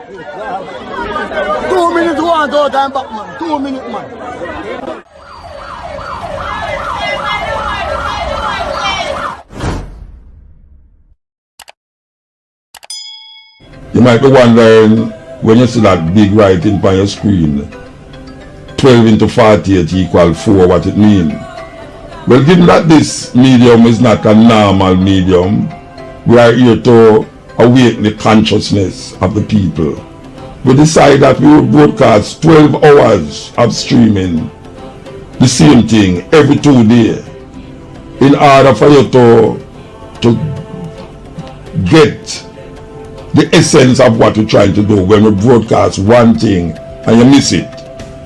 2 minutes one out and back, man. 2 minutes, man. You might be wondering, when you see that big writing on your screen, 12 into 48 equal 4, what it means. Well, given that this medium is not a normal medium, we are here to awaken the consciousness of the people. We decide that we will broadcast 12 hours of streaming, the same thing, every 2 days, in order for you to get the essence of what you're trying to do when we broadcast one thing and you miss it.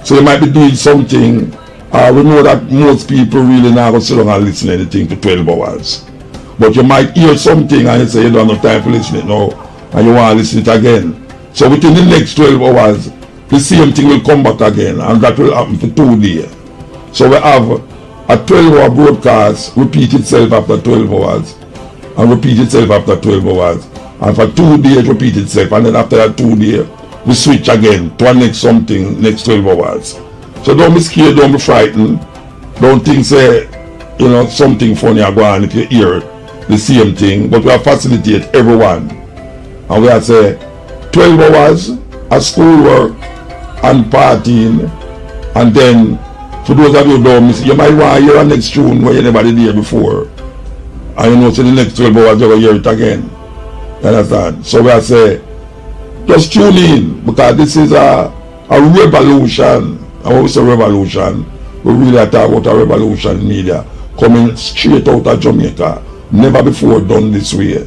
So you might be doing something, we know that most people really not going to sit down and listen to anything to 12 hours. But you might hear something and you say you don't have time to listen it now and you want to listen it again. So within the next 12 hours, the same thing will come back again, and that will happen for 2 days. So we have a 12-hour broadcast, repeat itself after 12 hours, and repeat itself after 12 hours. And for 2 days, repeat itself, and then after that 2 days, we switch again to our next something, next 12 hours. So don't be scared, don't be frightened. Don't think, say, you know, something funny are going on if you hear the same thing. But we have facilitate everyone. And we have say 12 hours of schoolwork and partying. And then, for those of you who don't miss, you might want to hear a next tune where you never did hear before. And you know, so the next 12 hours you're going to hear it again. You understand? So we have say, just tune in, because this is a revolution. And when we say revolution, we really talk about a revolution in media coming straight out of Jamaica. Never before done this way.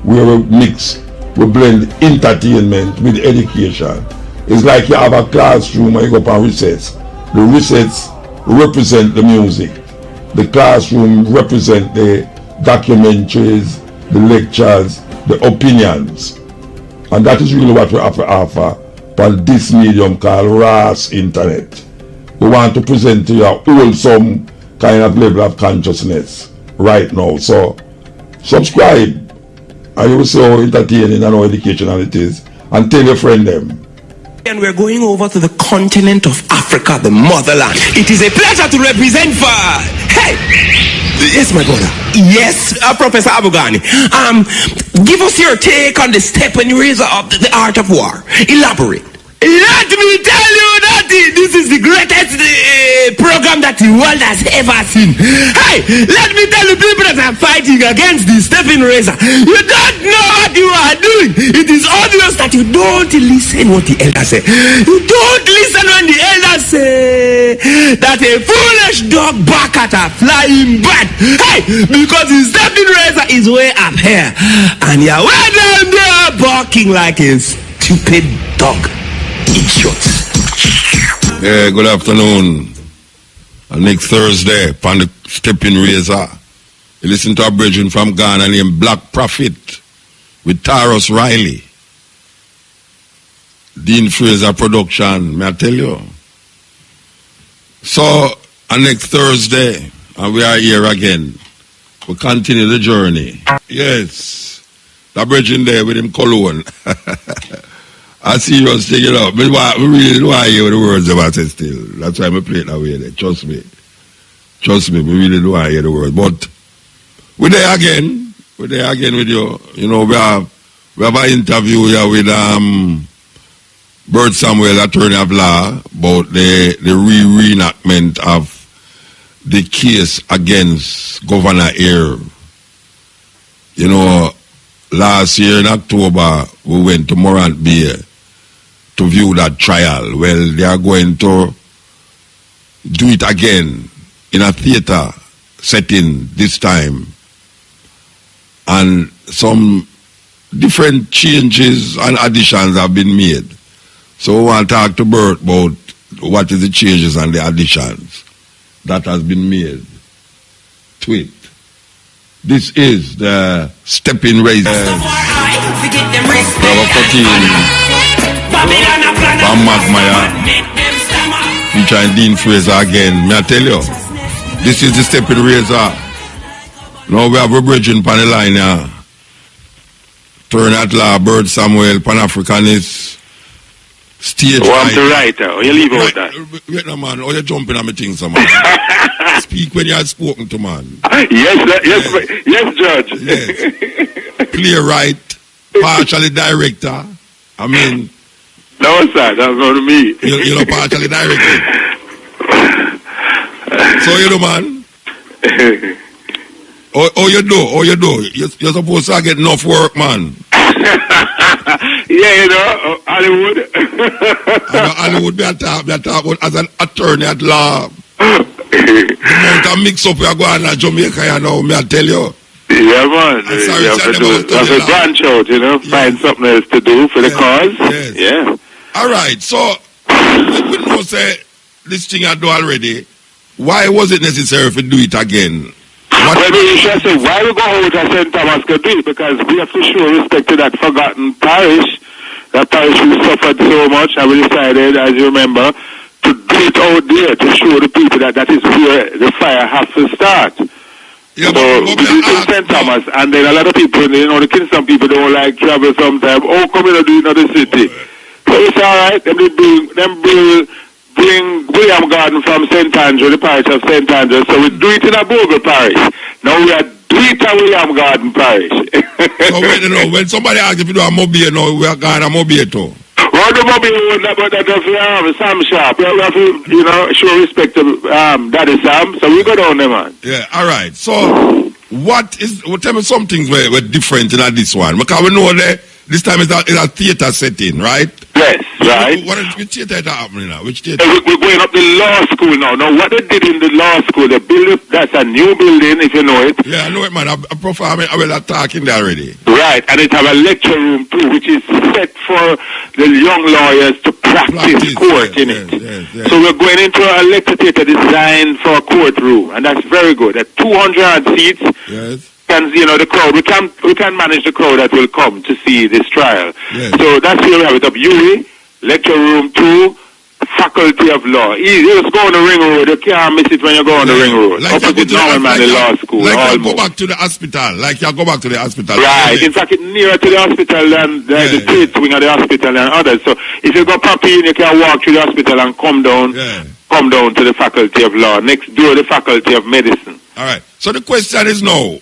Where we mix, we blend entertainment with education. It's like you have a classroom and you go on recess. The recess represent the music. The classroom represent the documentaries, the lectures, the opinions. And that is really what we have to offer on this medium called RAS Internet. We want to present to you a wholesome kind of level of consciousness right now. So subscribe, and you will see how entertaining and how educational it is. And tell your friend them. And we're going over to the continent of Africa, the motherland. It is a pleasure to represent for... Hey! Yes, my brother. Yes, Professor Abugani. Give us your take on the step and razor of the art of war. Elaborate. Let me tell you that this is the greatest program that the world has ever seen. Hey, let me tell the people that are fighting against the stepping razor. You don't know what you are doing. It is obvious that you don't listen what the elders say. You don't listen when the elders say that a foolish dog bark at a flying bird. Hey, because the stepping razor is way up here, and you're way down there barking like a stupid dog. Yeah, good afternoon. Next Thursday, upon the Stepping Razor, you listen to a brethren from Ghana named Black Prophet with Taros Riley. Dean Fraser production, may I tell you? So, next Thursday, and we are here again. We continue the journey. Yes, the brethren there with him cologne. I see you take it up. We really don't hear the words about it still. That's why I play it that way there. Trust me. Trust me, we really don't hear the words. But we're there again. We're there again with you. You know, we have an interview here with Bert Samuel, attorney of law, about the reenactment of the case against Governor Eyre. You know, last year in October, we went to Morant Bay to view that trial. Well, they are going to do it again in a theater setting this time. And some different changes and additions have been made. So we want to talk to Bert about what is the changes and the additions that has been made to it. This is the Stepping Razor. From Magmaya, featuring Dean Fraser again. May I tell you, this is the Stepping Razor. Now we have a bridging on the line here. Turn at law, Bert Samuel, Pan-Africanist, Stage Oh, I'm right. the writer. Oh, you leave out Right. that. Wait no man, oh you jumping on me things, man. Speak when you had spoken to man. Yes, Judge. Yes. Playwright, partially director. I mean, No, sir, that's not me. you know, partially directed. So you know, man. Oh, you do. You're supposed to get enough work, man. Yeah, you know, Hollywood. Hollywood, be a talk about as an attorney at law. The amount of mix up we are going on Jamaica, you know, me I tell you. Yeah, man. I'm sorry, You have to branch out, you know, find something else to do for the cause. Yes. Yeah. All right, so we know say this thing I do already. Why was it necessary to do it again? Well, you should say, why we go out to St. Thomas could do it? Because we have to show respect to that forgotten parish. That parish we suffered so much, and we decided, as you remember, to do it out there to show the people that that is where the fire has to start. Yeah, So we do it in St. Thomas, and then a lot of people, you know, the Kingston people don't like travel sometimes. Oh, come in and do it in another city. So it's alright, them bring William Garden from St. Andrew, the parish of St. Andrew. So we do it in a Bogle parish. Now we are doing it at William Garden parish. So wait, you know, when somebody asks if you do a mobile, you know, we are going to mobile too. Well, the mobile, but that of Sam Sharp. We have to, you know, show respect to Daddy Sam. So we go down there, man. Yeah, all right. So tell me some things were different in this one. Because we know that this time it's a theater setting, right? Yes, right. Which theater is happening now? Which theater? We're going up the law school now. Now, what they did in the law school, they built it, that's a new building, if you know it. Yeah, I know it, man. I will talk in there already. Right, and it have a lecture room too, which is set for the young lawyers to practice court in it. Yes. So we're going into a lecture theater designed for a courtroom, and that's very good. At 200 seats. Yes. And you know the crowd, we can manage the crowd that will come to see this trial. Yes. So that's where we have it up. UWI, lecture room 2, Faculty of Law. You just go on the ring road. You can't miss it when you go on the ring road. Like opposite Norman Law School. Like you go back to the hospital. Like you go back to the hospital. Right. In fact, it's nearer to the hospital than the trade wing of the hospital and others. So if you go properly in, you can walk through the hospital and come down. Yeah. Come down to the Faculty of Law. Next door, the Faculty of Medicine. All right. So the question is now,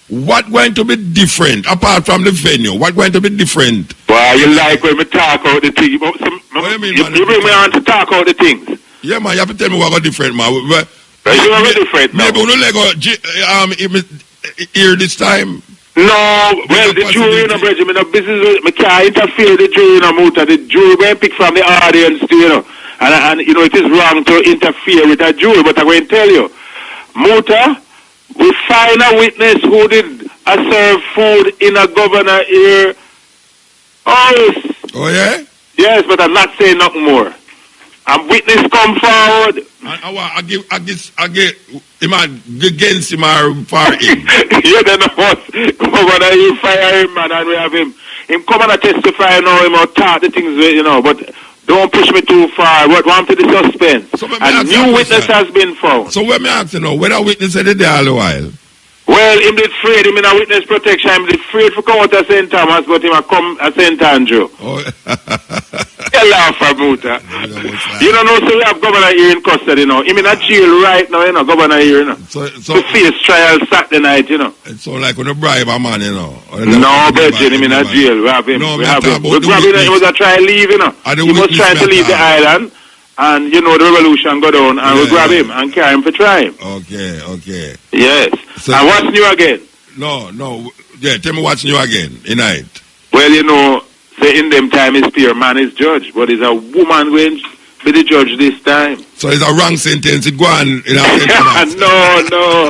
what going to be different apart from the venue? What going to be different? Well, you like when we talk about the things. What do you mean, man? You bring me on to talk about the things. Yeah, man. You have to tell me what go different, man. You are different now. Maybe we don't hear this time. No, well, the jury, you know, Bridget, business, I can't interfere with the jury, you know, Muta. The jury will pick from the audience, too, you know. And, you know, it is wrong to interfere with a jury, but I'm going to tell you, Muta, we find a witness who did serve food in a governor ear. Oh, yeah? Yes, but I'm not saying nothing more. And witness come forward. I get him against him or for him. You don't know what. Governor, you fire him, man, and we have him. Him come and testify now, him or talk the things, you know, but don't push me too far. What want to the suspense? So a new witness has been found. So when me ask you know, whether witness said it there all the while? Well, him did afraid, him in a witness protection, him did afraid to come out of St. Thomas, but him a come at St. Andrew. Oh. You laugh about that. You don't know, so we have governor here in custody now. Him in a jail right now, you know, governor here, you know. So to face trial Saturday night, you know. It's so like when you bribe a man, you know. No, Virgin, him in a jail. We have him. No, we have him. We grab him, he was a try leave, you know. He was trying to leave the island. And, you know, the revolution go down, and we grab him and carry him for trial. Okay. Yes. So, and what's new again? No. Yeah, tell me what's new again, in night. Well, you know, say in them time is pure man is judge, but it's a woman going to be the judge this time. So it's a wrong sentence, it go on in a sentence. No.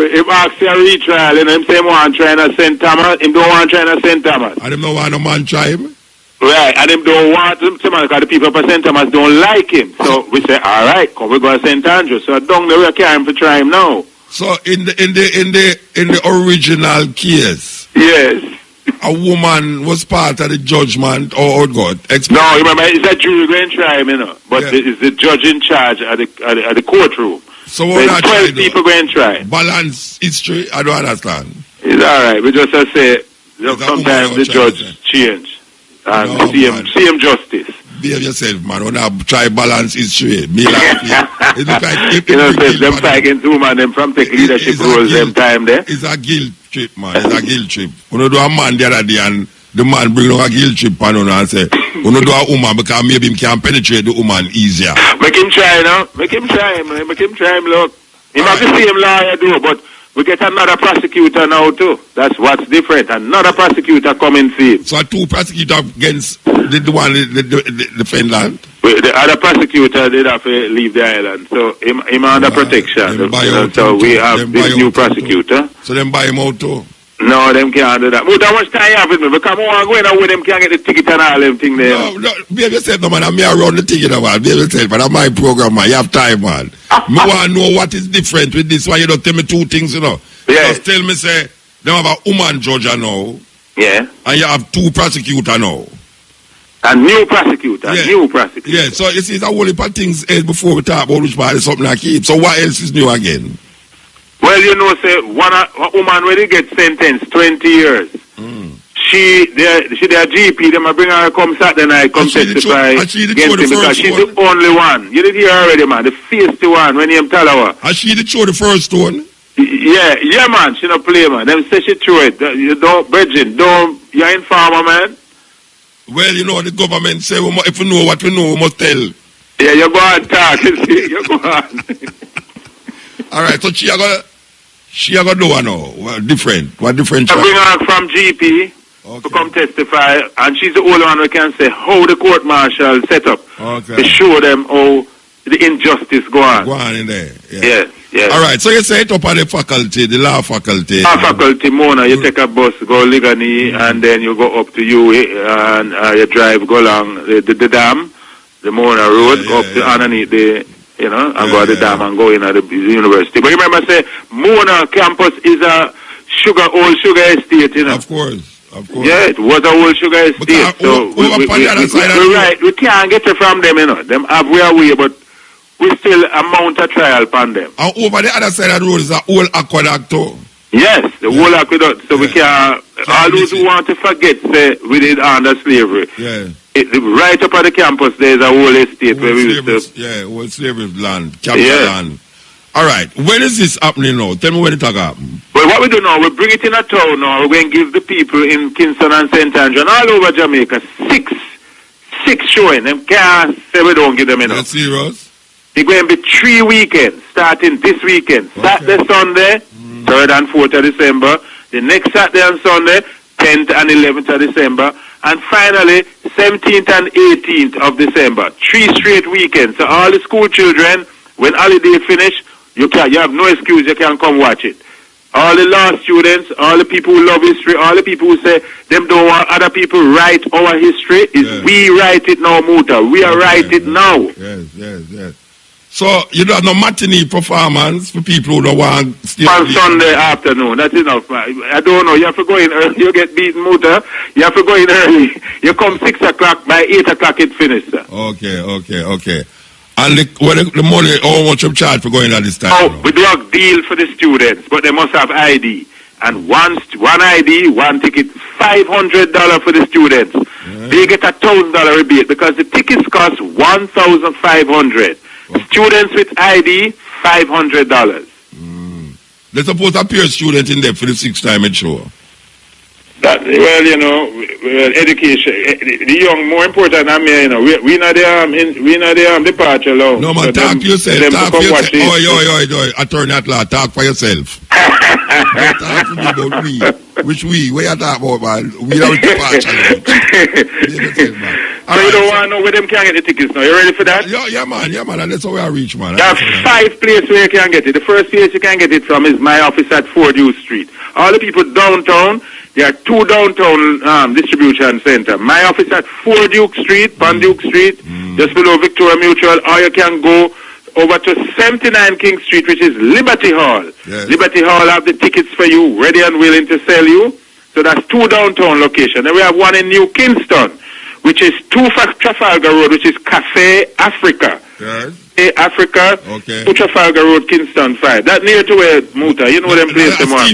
If asks a retrial, you know, him say him want try in a St. Thomas, him don't want try in a St. Thomas. And him don't want no man try him? Right, and him don't want him to, because the people of St. Thomas don't like him. So we say, all right, come we go to St. Andrew. So down the way, carry him for try him now. So in the original case, yes, a woman was part of the judgment or God. No, remember it's a jury going to try him, you know, but it's the judge in charge at the courtroom. So what 12 people going to try. Balance history, I don't understand. It's all right. We just say sometimes the judge change. and No, same justice. Behave yourself, man. When I try balance history, me like it look like you know, them fight against women, them from take leadership roles, them time there. It's a guilt trip, man. It's a guilt trip. When you do a man the other day and the man bring on a guilt trip and and say, when you do a woman because maybe him can penetrate the woman easier. Make him try, no? Make him try, man. Make him try, look. He might be the same lawyer do, but we get another prosecutor now too. That's what's different. Another prosecutor coming for him. So 2 prosecutors against the one the Finland. The other prosecutor did have to leave the island, so him under protection. So we have this new prosecutor. So them buy him out too. No, them can't do that. But how much time you have with me? Because I want to go in and with them can't get the ticket and all them thing there. No, behave yourself, no man. I'm here around the ticket, man. Behave yourself, man. That's my program, man. You have time, man. Me want to know what is different with this one. You don't tell me 2 things, you know. Yeah. Just tell me, say, they have a woman judge now. Yeah. And you have 2 prosecutors now. A new prosecutor. Yeah. New prosecutor. Yeah, so you see, it's a whole heap of things before we talk about which part is something I keep. So what else is new again? Well, you know, say, a woman when they get sentenced 20 years, she their GP, them bring her come Saturday night, come testify against him because she's the only one. You did hear already, man, the feisty one when you tell her. And she did show the first one? Yeah, man, she don't play, man. Them say she threw it. You don't, Bridget, you're in farmer, man. Well, you know, the government say, if we know what we know, we must tell. Yeah, you go and talk, you see, you go on. All right, so she are gonna do what now? What different? I bring her from GP to come testify, and she's the only one who can say how the court martial set up to show them how the injustice go on. Go on in there. Yeah. Yes. All right, so you say it up on the faculty, the law faculty. Law faculty, Mona, you take a bus, go Ligani, and then you go up to UA, and you drive, go along the dam, the Mona Road, go up to underneath the, you know, and go to the dam and go in at the university. But remember, say, Mona campus is a old sugar estate, you know. Of course. Yeah, it was a old sugar estate. So we can't get it from them, you know. Them have way, but we still amount a trial upon them. And over the other side of the road is an old aqueduct too. Yes, the whole aqueduct. So we can, all those who want to forget, say, we did under slavery. Yeah. Right up at the campus, there's a whole estate where we used to. Yeah, old slavery land, capital land. All right, when is this happening now? Tell me when it happen. Well, what we do now, we bring it in a town now. We're going to give the people in Kingston and St. Andrew and all over Jamaica six showing. Them can't say we don't give them enough. That's serious? It's going to be 3 weekends, starting this weekend. Saturday, Sunday, 3rd and 4th of December. The next Saturday and Sunday, 10th and 11th of December. And finally, 17th and 18th of December. 3 straight weekends. So all the school children, when holiday finish, you have no excuse, you can come watch it. All the law students, all the people who love history, all the people who say them don't want other people write our history, we write it now, Muta. We are write it now. Yes. So you don't have no matinee performance for people who don't want on Sunday afternoon. That's enough. I don't know. You have to go in early. You get beaten, Muta. You have to go in early. You come 6 o'clock. By 8 o'clock it finished. Sir. Okay. And the money, how much you charge for going at this time? Oh, we do a deal for the students, but they must have ID. And one ID, one ticket, $500 for the students. They get a $1,000 rebate because the tickets cost $1,500. Students with ID, $500. They're supposed to appear student in there for the 6th time it show. That, well, you know, education, the young, more important than me, you know, we not the departure alone. No, man, talk to yourself. Oi, attorney at law, talk for yourself. Talk to me about we. Which we? Where you talk about, man? We are departure alone. So you don't want to know where them can get the tickets now. You ready for that? Yeah, man. And that's how we reach, man. There are 5 places where you can get it. The first place you can get it from is my office at 4 Duke Street. All the people downtown, there are 2 downtown distribution center. My office at 4 Duke Street, Duke Street, just below Victoria Mutual, or you can go over to 79 King Street, which is Liberty Hall. Yes. Liberty Hall have the tickets for you, ready and willing to sell you. So that's 2 downtown locations. Then we have one in New Kingston, which is 2 Trafalgar Road, which is Cafe Africa. Yes. Africa, 2 Trafalgar Road, Kingston 5. That near to where Muta, you know them place them on.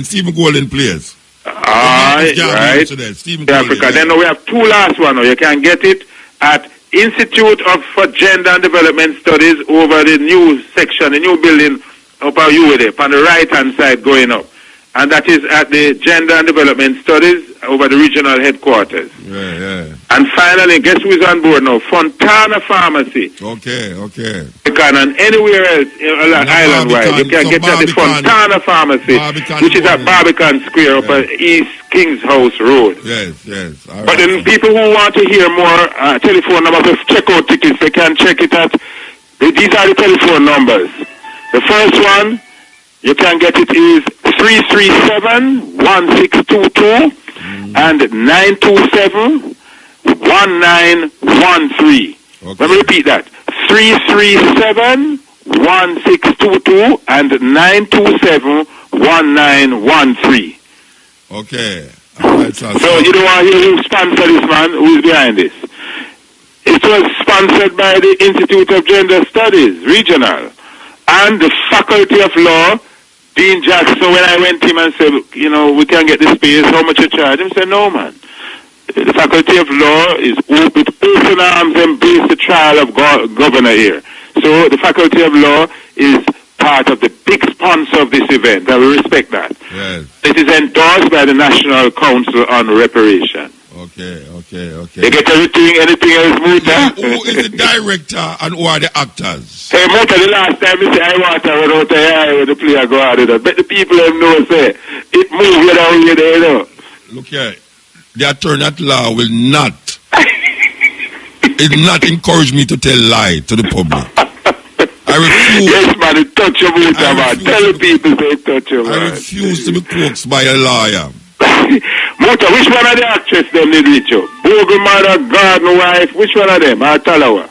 Stephen Golden place. Right. Africa. Then we have 2 last one. You can get it at Institute for Gender and Development Studies over the new section, the new building up on you with it, on the right hand side going up. And that is at the Gender and Development Studies over the regional headquarters. Yeah. And finally, guess who's on board now? Fontana Pharmacy. Okay. And anywhere else, island-wide, you can get at the Fontana Pharmacy, which is at Barbican Square up at East King's House Road. Yes. All right. But then people who want to hear more telephone numbers of checkout tickets, they can check it at, these are the telephone numbers. The first one, you can get it is 337-1622 and 927-1913. Let me repeat that. 337-1622 and 927-1913. Okay. All right, sir. So you don't want to hear who sponsor this man? Who's behind this? It was sponsored by the Institute of Gender Studies, Regional, and the Faculty of Law, Dean Jackson. When I went to him and said, we can get this space, how much you charge? He said, no, man. The Faculty of Law is with open arms embrace the trial of governor here. So the Faculty of Law is part of the big sponsor of this event. I will respect that. Yes. It is endorsed by the National Council on Reparation. Okay. They get anything else, Muta? Who is the director and who are the actors? Hey, Muta, the last time you say I want to run out the eye when the player go out of it. But the people have know, say, it moves down here, Look here, the attorney at law will not, it not encourage me to tell lie to the public. I refuse. Yes, man, it touch your Muta, man. Tell the people say touch your, man. I refuse to be coaxed by a lawyer. Muta, which one of the actress them did with you? Bogle mother, garden wife, which one of them? Or Talawa?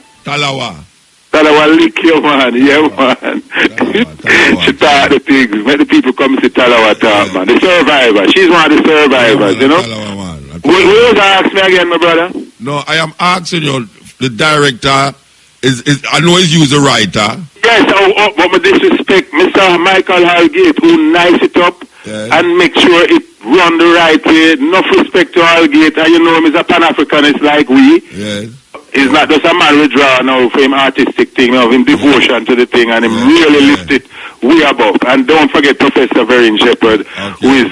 Talawa lick you, man. Yeah, man. Talawa. She talk the things. When the people come to Talawa talk, man. The survivor. She's one of the survivors, Talawa, man. What was ask me again, my brother? No, I am asking you, the director is I know he's used a writer. Yes, but with disrespect, Mr. Michael Halgate, who nice it up and make sure it run the right way. Enough respect to Halgate, and you know him is a Pan-Africanist like we. Yes. He's not just a man we draw now for him artistic thing, of him devotion to the thing, and him really lift it way above. And don't forget Professor Verin Shepherd, who is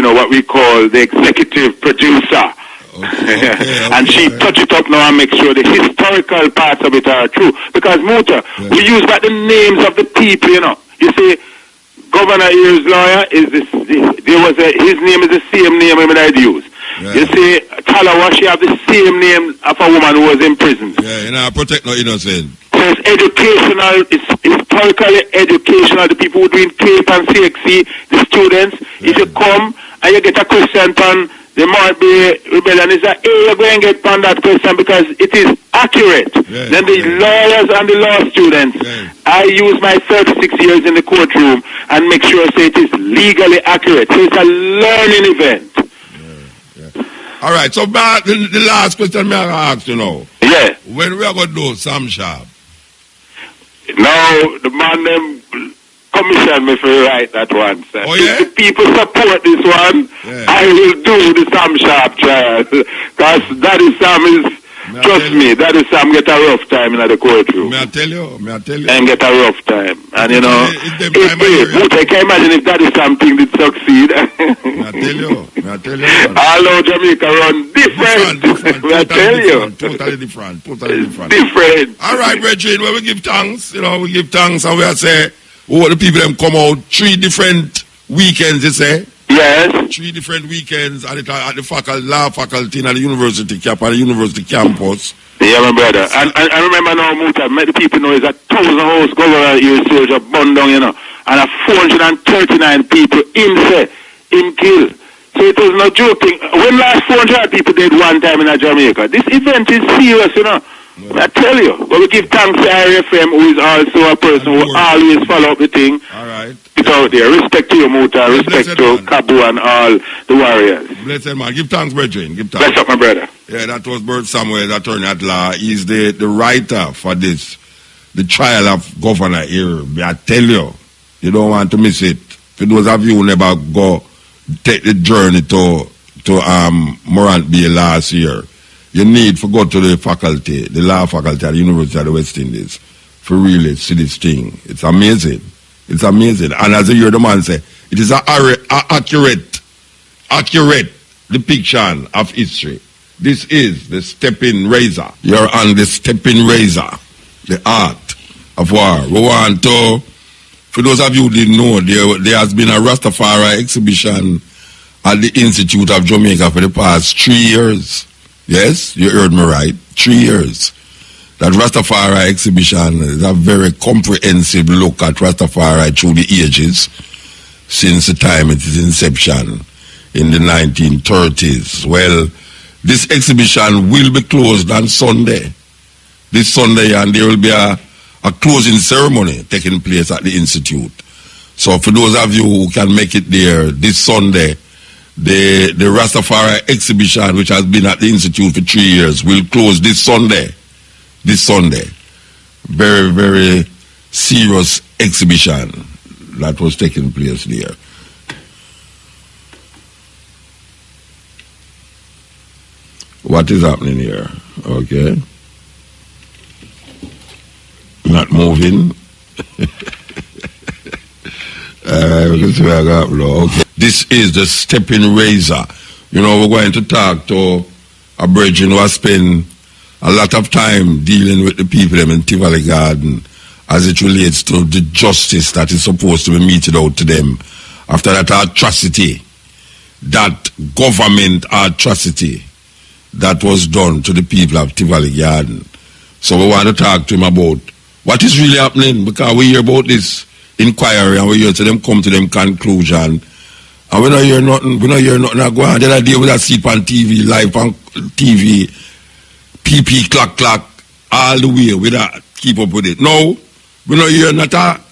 what we call the executive producer. And she touch it up now and make sure the historical parts of it are true. Because Muta, we use back the names of the people, You see, Governor Ear's lawyer is his name is the same name I'd use. Yeah. You see, Talawa, she have the same name of a woman who was in prison. Yeah, protect no innocent. So it's educational, it's historically educational. The people who doing CAPE and CXC, the students, if you come and you get a question on the Marby rebellion, is that you're going to get on that question because it is accurate. Then the lawyers and the law students, I use my 36 years in the courtroom and make sure it is legally accurate. So it's a learning event. All right, so back the last question I ask you now. Yeah. When we are going to do Sam Sharp? Now, the man them commissioned me for write that one, sir. Oh, yeah? If the people support this one, I will do the Sam Sharp trial. Because Daddy Sam is, trust me, Daddy Sam get a rough time in the courtroom. May I tell you? And get a rough time. And I can imagine if Daddy Sam thing did succeed. May I tell you? All over Jamaica run different. May I tell you? Totally different. Different. All right, Bridget, when we give thanks, we give thanks and we say, the people them come out 3 different weekends, you say? Yes. 3 different weekends at the law faculty and at the university campus. Yeah, my brother. And I remember now, Muta, the people know is a 1,000 house governor here, soldier, burned down, and 439 people in kill. So it was no joking. When last 400 people did one time in Jamaica, this event is serious, I tell you. But we give thanks to RFM, who is also a person who always follow up the thing. All right. It's out there. Respect to you, Muta. Respect to Kabu and all the warriors. Blessed man. Give thanks, brethren. Give thanks. Bless up, my brother. Yeah, that was Bert Samuel, attorney at law. He's the writer for this, the trial of Governor here. I tell you, you don't want to miss it. For those of you who never go take the journey to Morant Bay last year, you need to go to the faculty, the law faculty at the University of the West Indies, for really see this thing. It's amazing. It's amazing. And as you hear the man say, it is an accurate depiction of history. This is the stepping razor. You're on the stepping razor, the art of war. We want to, for those of you who didn't know, there has been a Rastafari exhibition at the Institute of Jamaica for the past 3 years. Yes, you heard me right. 3 years. That Rastafari exhibition is a very comprehensive look at Rastafari through the ages since the time of its inception in the 1930s. Well, this exhibition will be closed on Sunday. This Sunday, and there will be a closing ceremony taking place at the Institute. So for those of you who can make it there this Sunday, the Rastafari exhibition, which has been at the Institute for 3 years, will close this Sunday. This Sunday. Very, very serious exhibition that was taking place there. What is happening here? Okay. Not moving. Okay. This is the stepping razor. You know, we're going to talk to a brethren who has spent a lot of time dealing with the people in Tivoli Garden as it relates to the justice that is supposed to be meted out to them after that atrocity, that government atrocity that was done to the people of Tivoli Garden. So we want to talk to him about what is really happening, because we hear about this inquiry and we hear to them come to them conclusion, and we don't hear nothing go on. The other day we that see on TV, live on TV, PP clack all the way, we don't keep up with it. No, we don't hear nothing.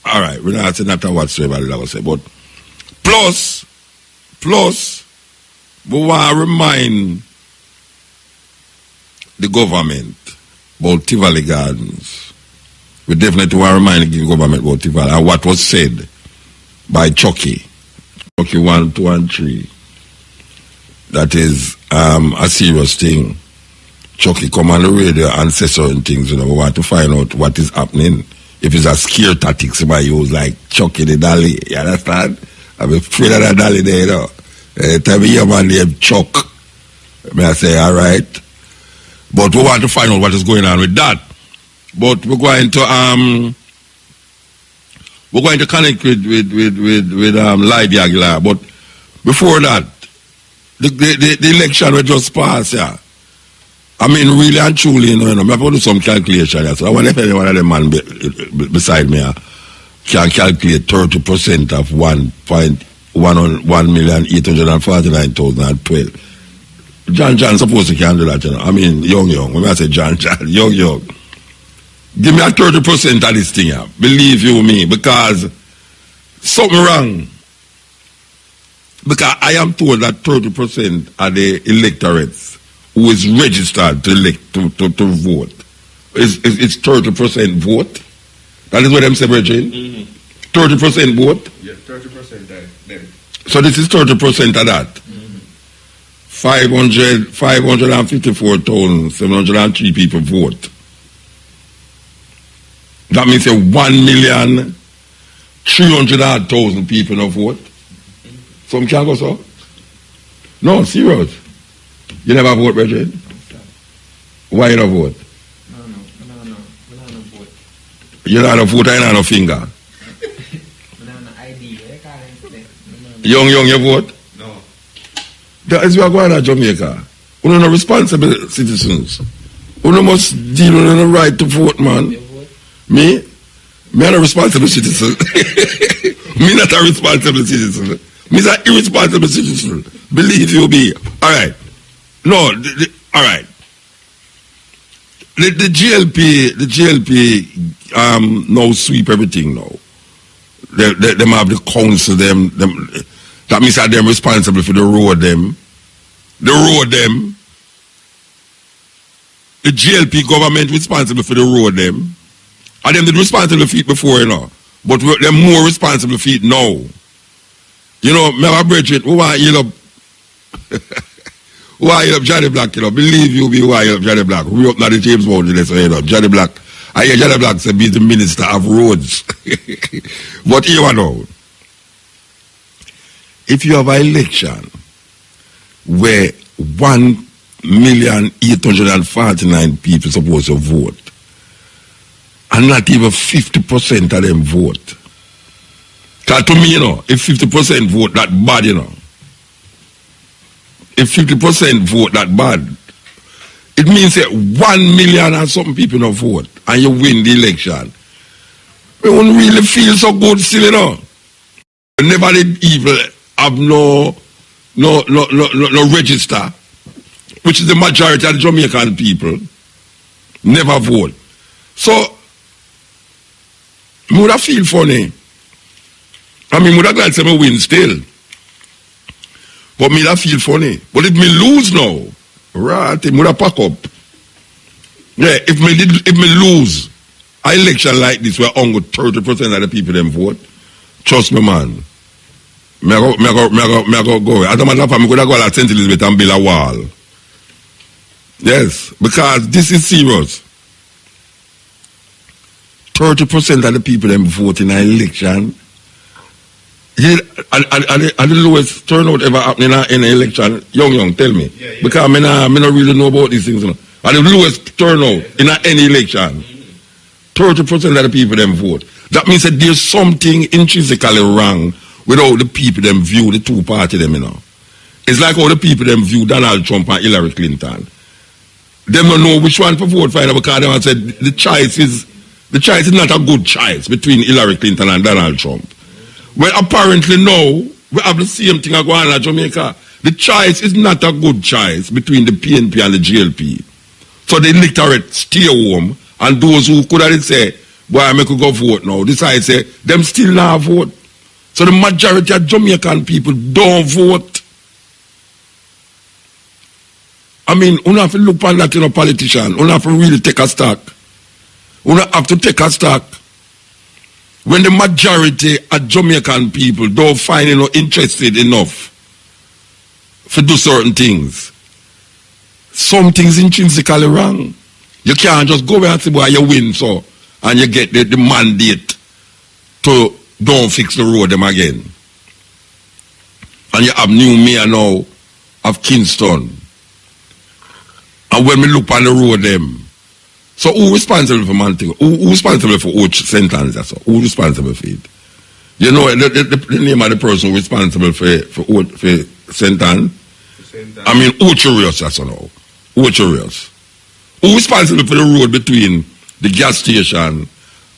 All right, we're not saying nothing whatsoever, I will say, but plus we want to remind the government about Tivoli Gardens. We definitely want to remind the government about Tivoli and what was said by Chucky 1, 2, and 3. That is a serious thing. Chucky come on the radio and say certain things, you know. We want to find out what is happening. If it's a scare tactic somebody use like Chucky the Dolly, you understand? I'm afraid of that Dolly there, you know. Tell me your man named Chuck. May I say, all right? But we want to find out what is going on with that. But we're going to connect with Lydia Aguilar. But before that, the election we just passed, yeah. I mean, really and truly, you know, I'm going to do some calculation. Yeah. So I wonder if any one of them man beside me can calculate 30% of 1,849,012. John supposed to can do that, you know. I mean, young. When I say John, young. Give me a 30% of this thing, yeah. Believe you me, because something wrong. Because I am told that 30% of the electorates who is registered to elect to vote. It's 30% vote. That is what I'm saying, Bridget. 30% vote. Yeah, 30% then. So this is 30% of that. 554,703 people vote. That means 1,300,000 people no vote. Some can't go so. No, serious. You never vote, Bridget? Why you don't vote? No vote. You don't have vote, I don't have no finger. No ID. Young, you vote? No. That is what going on in Jamaica. We are not responsible citizens. We must deal with the right to vote, man. You vote? Me? Me not a responsible citizen. Me not a responsible citizen. Me is an irresponsible citizen. Believe you me. All right. No, all right. The GLP now sweep everything now. Them have the council, them that means that them responsible for the road them. The GLP government responsible for the road them. And them did responsible for it before, you know. But they're more responsible for it now. You know, me have a Bridget, who want to heal up, who want to heal up Johnny Black, you know, believe you me, who want to heal up Johnny Black. We up now the James Bond, so you know, Johnny Black. I hear Johnny Black say be the minister of roads. But you know, if you have an election where 1,849,000 people supposed to vote, and not even 50% of them vote. Because to me, you know, if 50% vote that bad, you know. If 50% vote that bad, it means that 1 million and something people don't vote, and you win the election. We won't really feel so good still, you know. Never did evil have no register, which is the majority of the Jamaican people, never vote. So, me would have feel funny. I mean, would have glad to win still. But me that feel funny. But if me lose now, right, me would have pack up. Yeah, if me lose an election like this where only 30% of the people them vote, trust me, man. Me go. As a matter of fact, me could have go to St. Elizabeth and build a wall. Yes, because this is serious. 30% of the people them vote in an election. Yeah, and the lowest turnout ever happening in an election. Young, tell me. Yeah. Because me not really know about these things. You know. And the lowest turnout in any election. 30% of the people them vote. That means that there's something intrinsically wrong with how the people them view the two party them, you know. It's like how the people them view Donald Trump and Hillary Clinton. Them don't know which one to vote for because they said the choice is not a good choice between Hillary Clinton and Donald Trump. Well, apparently now, we have the same thing going on in Jamaica. The choice is not a good choice between the PNP and the GLP. So the electorate stay home, and those who could have said, boy, I could go vote now, decide say, them still not vote. So the majority of Jamaican people don't vote. I mean, you have to look on that, you know, politician. You have to really take a stock. You have to take a stock. When the majority of Jamaican people don't find you know, interested enough to do certain things, something's intrinsically wrong. You can't just go and say, boy, you win, so, and you get the mandate to don't fix the road them again. And you have new mayor now of Kingston. And when we look on the road them, so who responsible for Montego? Who responsible for each sentence? That's all. Who responsible for it? You know the name of the person responsible for sentence? I mean Ocherius, that's all. Ocherius. Who responsible for the road between the gas station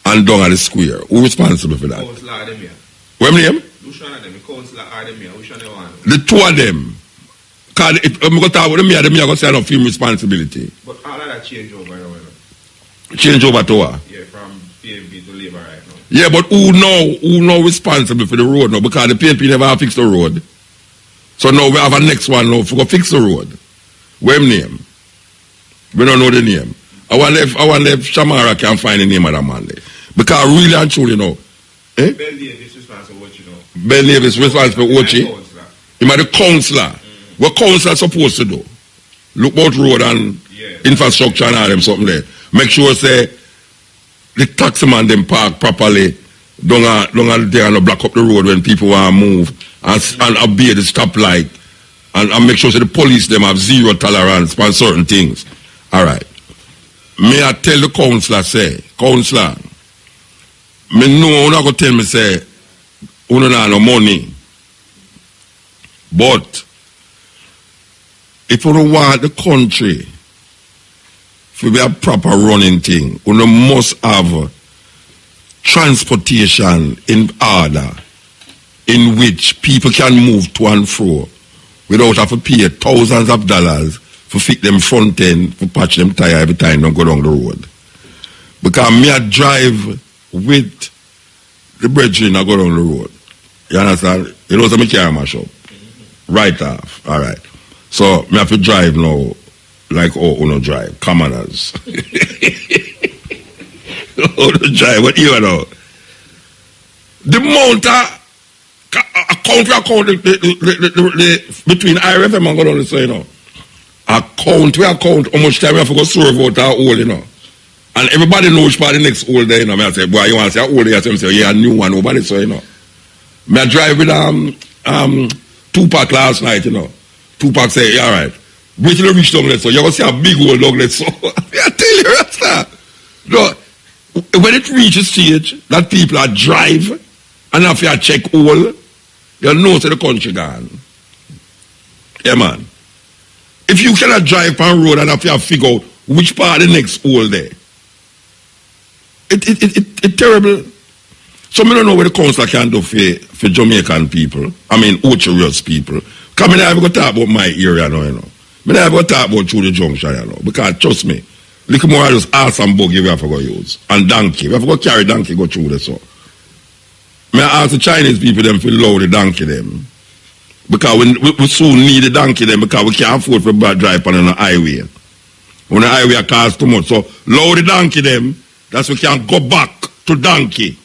and down at the square? Who responsible for that? Councillor Ademir. What name? Which one of them? Councillor Ademir. Which one one? The two of them. Because if I'm going to talk with them, I'm going to say no film responsibility. But all of that change over now. Change over to what? Yeah, from PNP to Labour right now. Yeah, but who now responsible for the road now? Because the PNP never fixed the road. So now we have a next one now for fix the road. What name? We don't know the name. I wonder if Shamara can find the name of that man there. Because really and truly now. Ben Davis is responsible for what you know. Ben Davis is responsible for what you know. He might the councillor. What councillor supposed to do? Look about road and infrastructure and all them something there. Make sure say the taxi man them park properly. Don't there and block up the road when people want to move and obey the stoplight and make sure say the police them have zero tolerance for certain things. Alright. May I tell the councillor say, councillor, me know you not go tell me say you don't have no money. But if you don't want the country to be a proper running thing, you must have transportation in order in which people can move to and fro without having to pay thousands of dollars to fit them front end, to patch them tire every time they go down the road. Because me I drive with the brethren I go down the road. You understand? You know, so me carry my shop. Right off. Alright. So me have to drive now like no drive. Commoners. No drive, what you know? The amount of count between IRFM and God only say, you know. A count how much time we have to go serve out our hole, you know. And everybody knows which part the next hole there, you know. I say, boy, you want to say hole there? I say, yeah, a new one, nobody say, you know. I drive with Tupac last night, you know. Tupac say, yeah, all right. Wait till you reach Douglas, so you're going to see a big hole Douglas, so. I tell you, that's that. No, when it reaches stage that people are drive and if you check hole, you know to the country gone. Yeah, man. If you cannot drive on road and if you figure out which part of the next hole there, it's terrible. So I don't know what the council can do for Jamaican people. I mean, Ocherious people. Because I never go talk about my area now, you know. I never go talk about through the junction, you know. Because trust me, little more I just ask and buggy we have to go use. And donkey. We have to go carry donkey go through this. So. I ask the Chinese people them to load the donkey them. Because we soon need the donkey them because we can't afford for bad drive on the highway. When the highway costs too much. So load the donkey them, that's we can go back to donkey.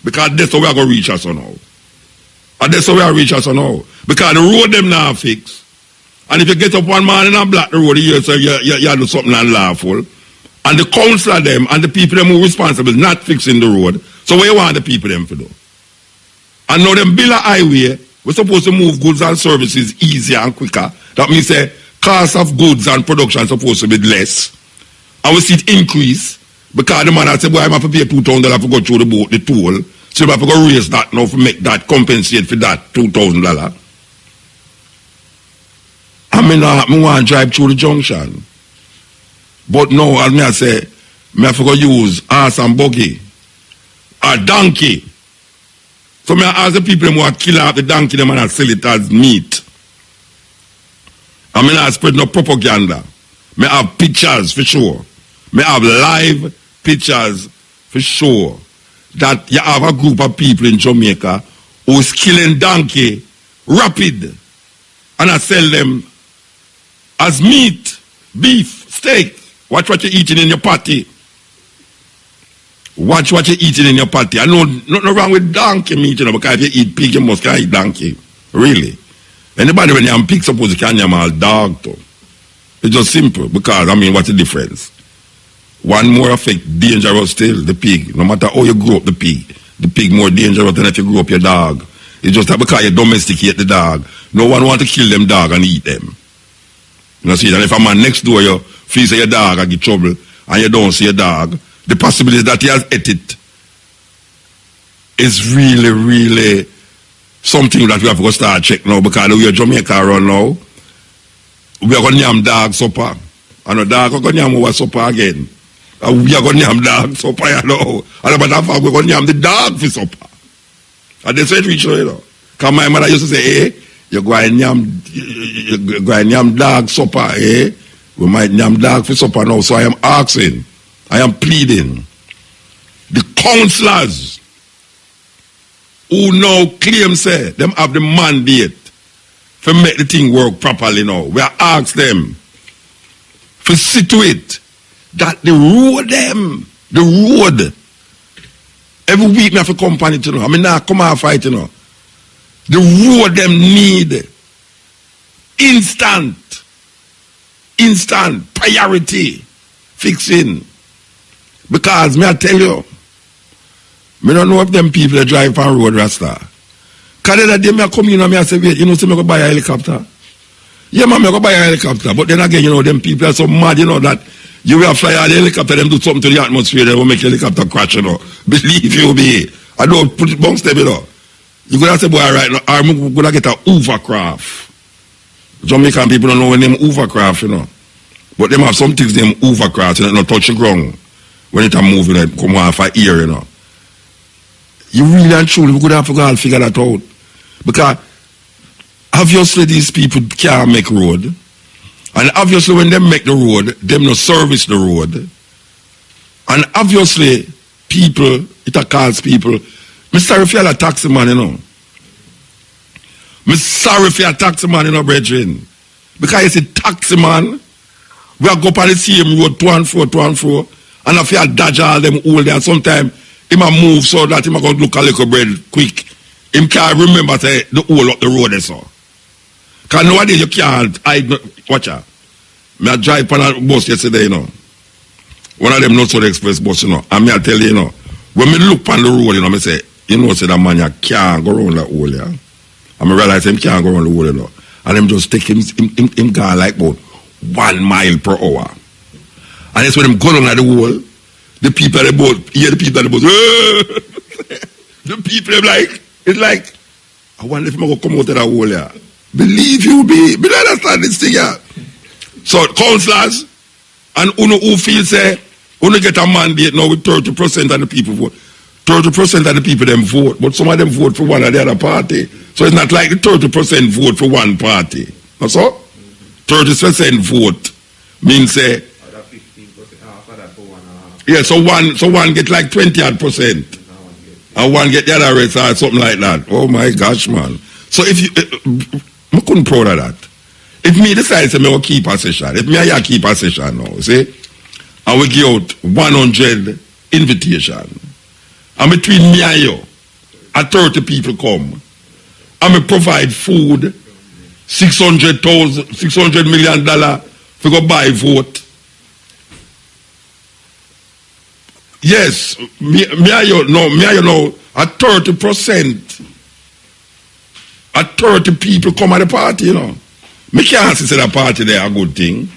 Because that's how we are going to reach us now. And that's how we are reach us now. Because the road them now fix. And if you get up one man and block the road, you say you do something unlawful. And the council them and the people them who are responsible not fixing the road. So what you want the people them to do? And now them build a highway, we're supposed to move goods and services easier and quicker. That means the cost of goods and production is supposed to be less. And we see it increase because the man has said, boy, I'm going to pay $2,000 to go through the toll. So you have to go raise that now to make that compensate for that $2,000. I mean, I want to drive through the junction. But no, as I say, I have to go use ass and buggy. A donkey. So I ask the people who are kill out the donkey them and sell it as meat. I mean, I spread no propaganda. I have pictures for sure. I have live pictures for sure. That you have a group of people in Jamaica who is killing donkey rapid. And I sell them as meat, beef, steak. Watch what you're eating in your party. Watch what you're eating in your party. I know nothing wrong with donkey meat, you know, because if you eat pig, you must can't eat donkey. Really. Anybody when you have pig, suppose you can't have a dog too. It's just simple, because, I mean, what's the difference? One more affect dangerous still, the pig. No matter how you grow up the pig more dangerous than if you grow up your dog. It's just that because you domesticate the dog, no one want to kill them dog and eat them. You know, see, and if a man next door you feels your dog and get trouble, and you don't see your dog, the possibility that he has ate it is really, really something that we have to start check now, because the way Jamaica run now, we are going to name dog supper. And the dog are going to name our supper again. And we are going to name dog supper, you know. And about that fact, we're going to name the dog for supper. And they say it reach, you know. Because my mother used to say, hey, you're going to name dog supper, eh? We might name dog for supper now. So I am asking, I am pleading, the councillors who now claim, say, them have the mandate to make the thing work properly now. We are asked them to situate that the road, every week we have to come on it, you know. I mean, now come and fight, you know. The road them need instant priority fixing. Because me I tell you, me don't know if them people that drive on road Rasta. Because the other day me come in and me I say, wait, you know, so me go buy a helicopter. Yeah, man, me go buy a helicopter. But then again, you know, them people are so mad, you know, that you will fly a helicopter, them do something to the atmosphere, they will make the helicopter crash, you know. Believe you me. I don't put it bounce them, you know. You're going to say, boy, right now, I'm going to get a hovercraft. Jamaican people don't know when them hovercraft, you know. But them have some things them hovercraft, you know, not touch the ground. When it a moving, like, come off a ear, you know. You really and truly, we could have to go and figure that out. Because obviously these people can't make road. And obviously when they make the road, them no service the road. And obviously people, it a calls people, I'm sorry if you're a taxi man, you know. I'm sorry if you're a taxi man, you know, brethren. Because you see taxi man, we are go up on the same road, to and fro. And if you dodge all them old there, sometimes he might move so that he might go look a little bread quick him can't remember say the whole up the road there, so. Because nowadays you can't hide, watch out. I drive on a bus yesterday, you know. One of them not so the express bus, you know. And I tell you, you know, when me look on the road, you know, I say, you know, say that man you can't go around that hole, yeah. And I realize him can't go around the hole, you know. And him just take him gone like about 1 mile per hour. And that's when him go down at the hole, the people at the boat, hear the people at the boat, the people them like, it's like, I wonder if I'm going to come out of that hole, yeah. Believe you me, but I understand this thing, yeah. So, councillors, and who feel say, who get a mandate now with 30% of the people vote. 30% of the people them vote, but some of them vote for one of the other party. So it's not like the 30% vote for one party. That's all? 30% vote means say, yeah, so one get like 20%. And one get the other rest or something like that. Oh my gosh, man. So if you, I couldn't proud of that. If me decide to me keep a session, if me I keep a session now, see, I will give out 100 invitation. And between me and you, 30 people come. I will provide food, $600 million for go buy vote. Yes, me and you know, at 30%. At 30 people come at the party, you know. Me can't say that party there a good thing.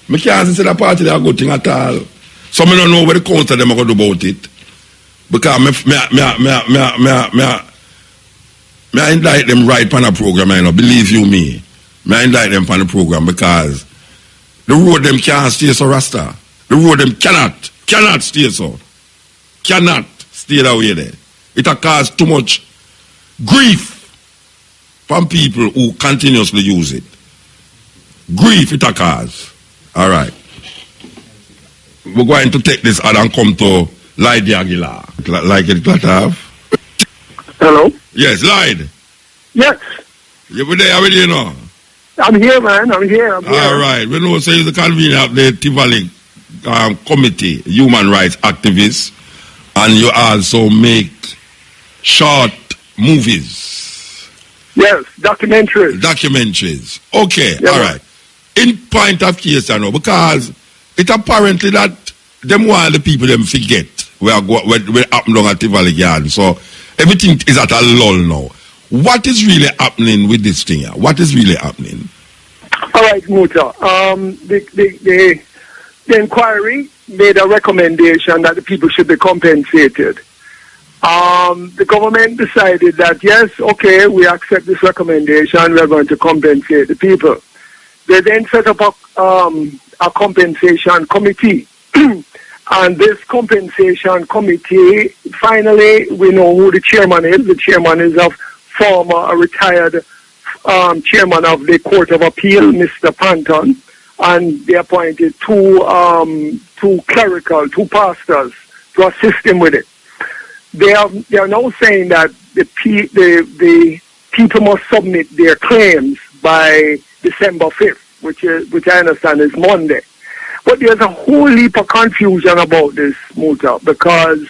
Me can't say that party there a good thing at all. So me don't know what the council them are going to do about it. Because me indict them right on a program, you know. Believe you me. Me indict them on the program because the road them can't stay so rasta. The road them cannot stay so. Cannot stay that way there. It will cause too much grief from people who continuously use it. Grief it will cause. All right. We're going to take this out and come to Lydia Aguilar. Like it got have. Hello? Yes, Lyde. Yes. You were there already, you know? I'm here, man. I'm here. All right. We know say the convener of the Tivoli committee, human rights activist, and you also make short movies. Yes, documentaries. Documentaries. Okay, Yeah, all right. In point of case, I know, because it's apparently that them want the people them forget where happen down at Tivoli Garden. So everything is at a lull now. What is really happening with this thing here? What is really happening? All right, Muta. The inquiry made a recommendation that the people should be compensated. The government decided that, yes, okay, we accept this recommendation, we're going to compensate the people. They then set up a compensation committee. And this compensation committee, finally, we know who the chairman is. The chairman is a former retired chairman of the Court of Appeal, Mr. Panton, and they appointed two pastors to assist him with it. They are now saying that the people must submit their claims by December 5th, which I understand is Monday. But there's a whole heap of confusion about this, Muta, because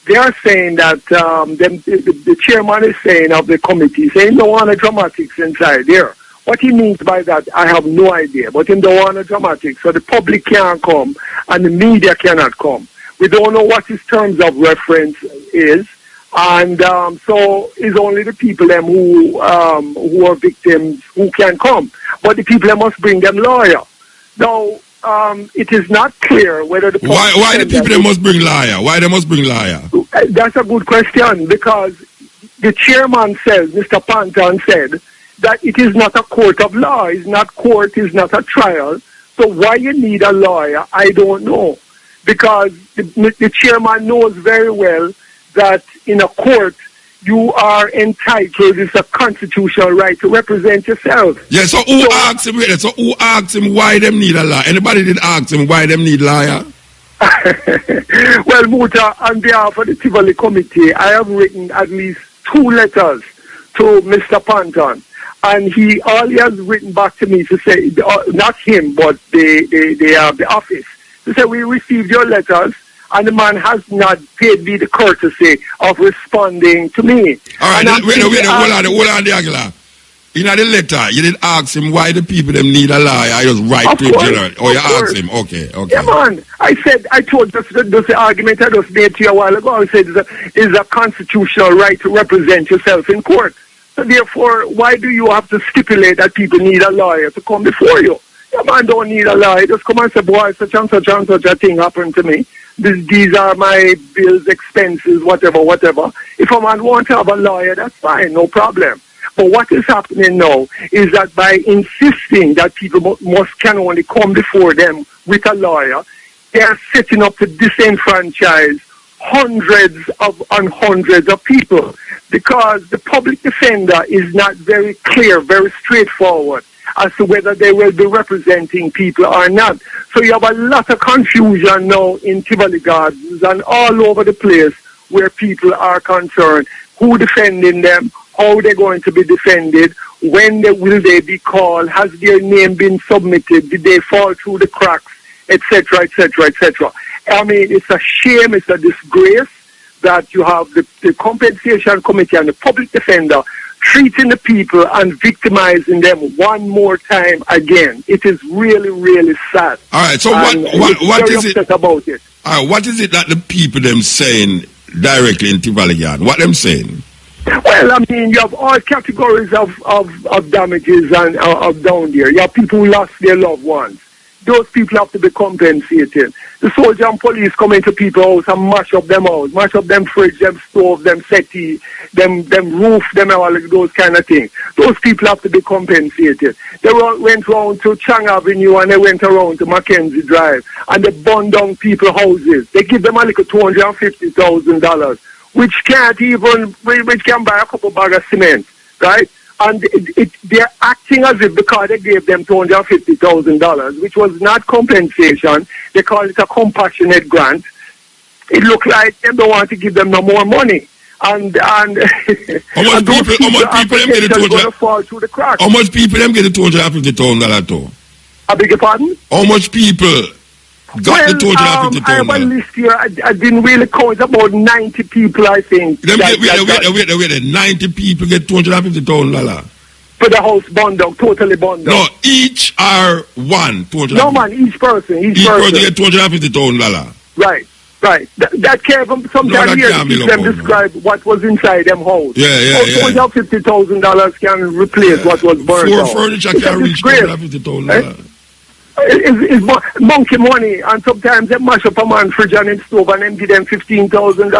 they are saying that the chairman is saying of the committee, saying no one dramatics inside there. What he means by that, I have no idea. But in the one dramatics, so the public can't come and the media cannot come. We don't know what his terms of reference is, and so it's only the people them who are victims who can come. But the people them must bring them lawyer. Now, it is not clear whether the why the people they must bring liar? Why they must bring liar? That's a good question, because the chairman says, Mr. Panton said, that it is not a court of law. It's not court, it's not a trial. So why you need a lawyer, I don't know. Because the chairman knows very well that in a court, you are entitled, it's a constitutional right to represent yourself. Yeah, so who asked him? So who asked him why them need a lawyer? Anybody did ask him why them need lawyer? Well, Muta, on behalf of the Tivoli committee, I have written at least 2 letters to Mr. Panton. And all he has written back to me to say, not him, but the office, to say we received your letters and the man has not paid me the courtesy of responding to me. All right, wait, hold on, the Aguilar. In the letter, you didn't ask him why the people them need a lawyer. I just write to him general. Or you asked him, okay. Yeah, man. I told that's the argument I just made to you a while ago. I said it's a constitutional right to represent yourself in court. So therefore, why do you have to stipulate that people need a lawyer to come before you? Yeah, man, don't need a lawyer. Just come and say, boy, such and such and such a thing happened to me. These are my bills, expenses, whatever. If a man wants to have a lawyer, that's fine, no problem. But what is happening now is that by insisting that people can only come before them with a lawyer, they are setting up to disenfranchise hundreds of people, because the public defender is not very clear, very straightforward as to whether they will be representing people or not. So you have a lot of confusion now in Tivoli Gardens and all over the place where people are concerned. Who defending them? How they're going to be defended? When will they be called? Has their name been submitted? Did they fall through the cracks? Etc., etc., etc. I mean, it's a shame, it's a disgrace that you have the compensation committee and the public defender treating the people and victimizing them one more time again. It is really, really sad. All right, so what is it about it? All right, what is it that the people them saying directly in Tivoli Garden? What them saying? Well, I mean, you have all categories of damages and of down there. You have people who lost their loved ones. Those people have to be compensated. The soldier and police come into people's house and mash up them house, mash up them fridge, them stove, them settee, them roof, them all those kind of things. Those people have to be compensated. They went around to Chang Avenue and they went around to Mackenzie Drive and they burned down people's houses. They give them a little $250,000. which can buy a couple bags of cement, right? And they're acting as if because they gave them $250,000, which was not compensation. They call it a compassionate grant. It looked like they don't want to give them no more money. And how much people them get going to fall through the cracks. How much people them get $250,000 too? I beg your pardon? How much people got the $250,000? I have a list here. I didn't really count. About 90 people, I think. Wait. 90 people get $250,000 for the house bond down, totally bond down. No, each are one. No, man, each person get $250,000. Right. That can't even sometimes hear them describe what was inside them house. Yeah. $250,000 can replace what was burned down. Furniture can reach $250,000. It's monkey money, and sometimes they mash up a man's fridge and his stove and them give them $15,000.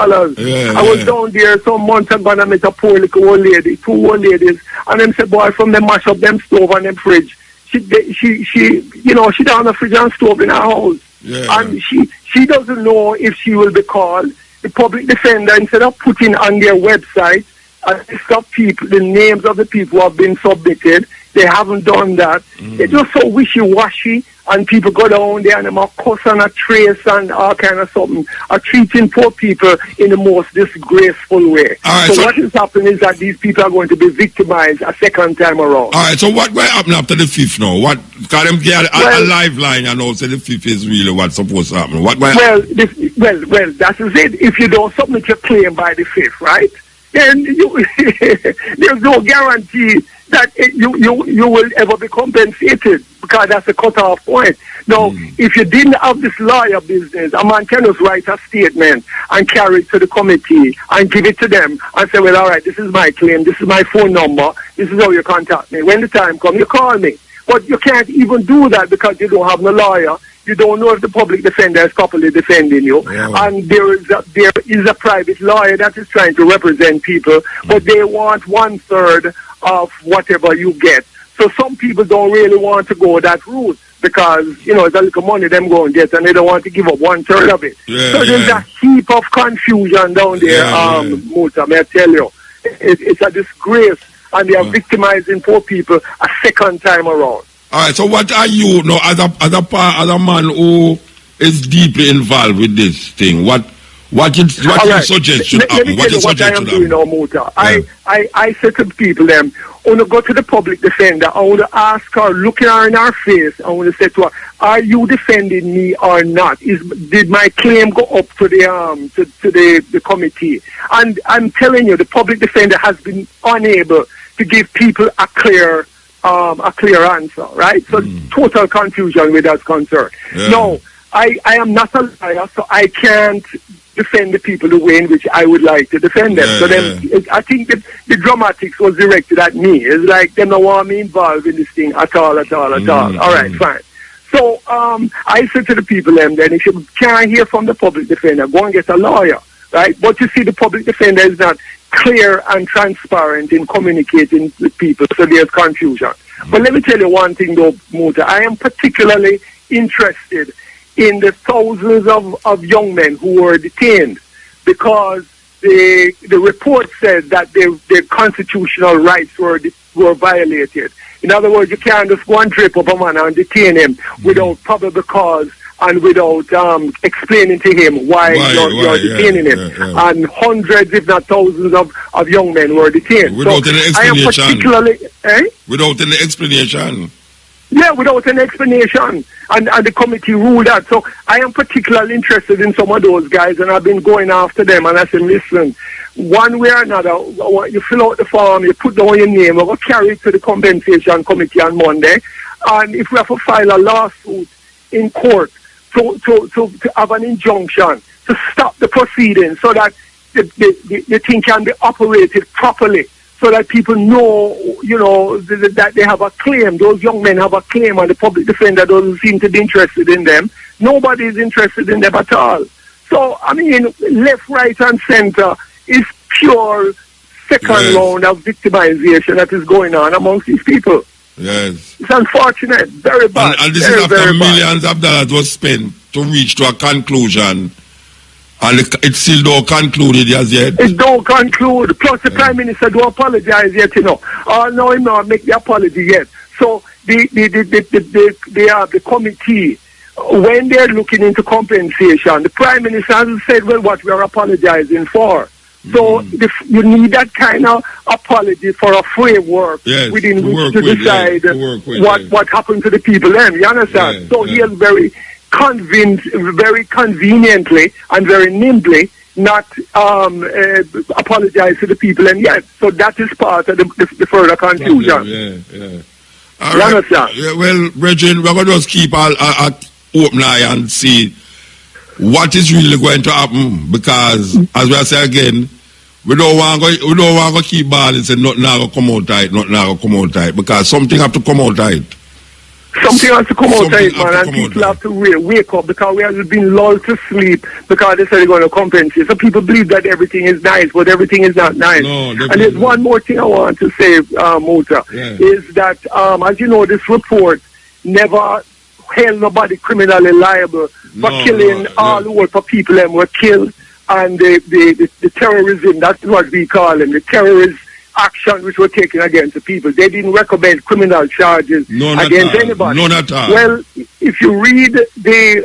I was down there some months ago and I met a poor little old lady, two old ladies, and them said, boy, from them mash up them stove and them fridge. She down the fridge and stove in her house. And she doesn't know if she will be called. The public defender, instead of putting on their website a list of people, the names of the people who have been submitted, they haven't done that. They're just so wishy-washy, and people go down there and they're more cuss and a trace and all kind of something, are treating poor people in the most disgraceful way. So what is happening is that these people are going to be victimized a second time around. All right, so what will happen after the 5th now? What, because them get a lifeline and also the 5th is really what's supposed to happen. What will happen? Well, that is it. If you don't submit your claim by the 5th, right, then there's no guarantee that you will ever be compensated, because that's the cutoff point. Now, if you didn't have this lawyer business, a man can just write a statement and carry it to the committee and give it to them and say, well, all right, this is my claim, this is my phone number, this is how you contact me. When the time comes, you call me. But you can't even do that because you don't have no lawyer. You don't know if the public defender is properly defending you. Yeah. And there is a private lawyer that is trying to represent people, but they want 1/3 of whatever you get. So some people don't really want to go that route because, it's a little money them go and get, and they don't want to give up 1/3 of it. So there's a heap of confusion down there, Muta, may I tell you. It's a disgrace, and they are victimizing poor people a second time around. All right, so what are you, as a man who is deeply involved with this thing, what you suggest should happen? Let me tell you what I am doing now, Muta. I say to people, I want to go to the public defender. I want to ask her, looking her in her face, I want to say to her, are you defending me or not? Did my claim go up to the committee? And I'm telling you, the public defender has been unable to give people a clear answer, right? So total confusion with that concern. Yeah. No, I am not a liar, so I can't defend the people the way in which I would like to defend them. So then I think the dramatics was directed at me. It's like they don't want me involved in this thing at all. All right, fine. So I said to the people then if you can't hear from the public defender, go and get a lawyer, right? But you see, the public defender is not clear and transparent in communicating with people, so there's confusion. But let me tell you one thing though, Muta, I am particularly interested in the thousands of young men who were detained, because the report said that their constitutional rights were violated. In other words, you can't just go and drape up a man and detain him without probable cause and without explaining to him why you're detaining him. And hundreds, if not thousands, of young men were detained. Without any explanation. I am particularly... Without any explanation. Yeah, without an explanation. And the committee ruled that. So I am particularly interested in some of those guys, and I've been going after them. And I said, listen, one way or another, you fill out the form, you put down your name, we're going to carry it to the compensation committee on Monday. And if we have to file a lawsuit in court to have an injunction to stop the proceedings so that the thing can be operated properly, so that people know, that they have a claim. Those young men have a claim, and the public defender doesn't seem to be interested in them. Nobody is interested in them at all. So, I mean, left, right, and center is pure second round of victimization that is going on amongst these people. Yes. It's unfortunate, very bad. And this is after millions of dollars was spent to reach to a conclusion. And it still don't conclude as yet. It don't conclude. Plus the Prime Minister don't apologize yet, no, he not make the apology yet. So the committee, when they're looking into compensation, the Prime Minister hasn't said, well, what we are apologizing for. So you need that kind of apology for a framework within which to decide what happened to the people then. You understand? He is very conveniently and very nimbly not apologize to the people, and yet. So that is part of the further confusion. All right. Understand? Well, Brethren, we're going to just keep our open eye and see what is really going to happen, because, as we say again, we don't want to keep balling and say nothing now going to come out tight, because something have to come out tight. Something has to come out tight, man, and people have to wake up, because we have been lulled to sleep because they said they're going to compensate. So people believe that everything is nice, but everything is not nice. No, and there's one more thing I want to say, Mota, is that, as you know, this report never held nobody criminally liable for killing all over people and were killed, and the terrorism, that's what we call them, the terrorist action which were taken against the people. They didn't recommend criminal charges against anybody. None at all. Well, if you read the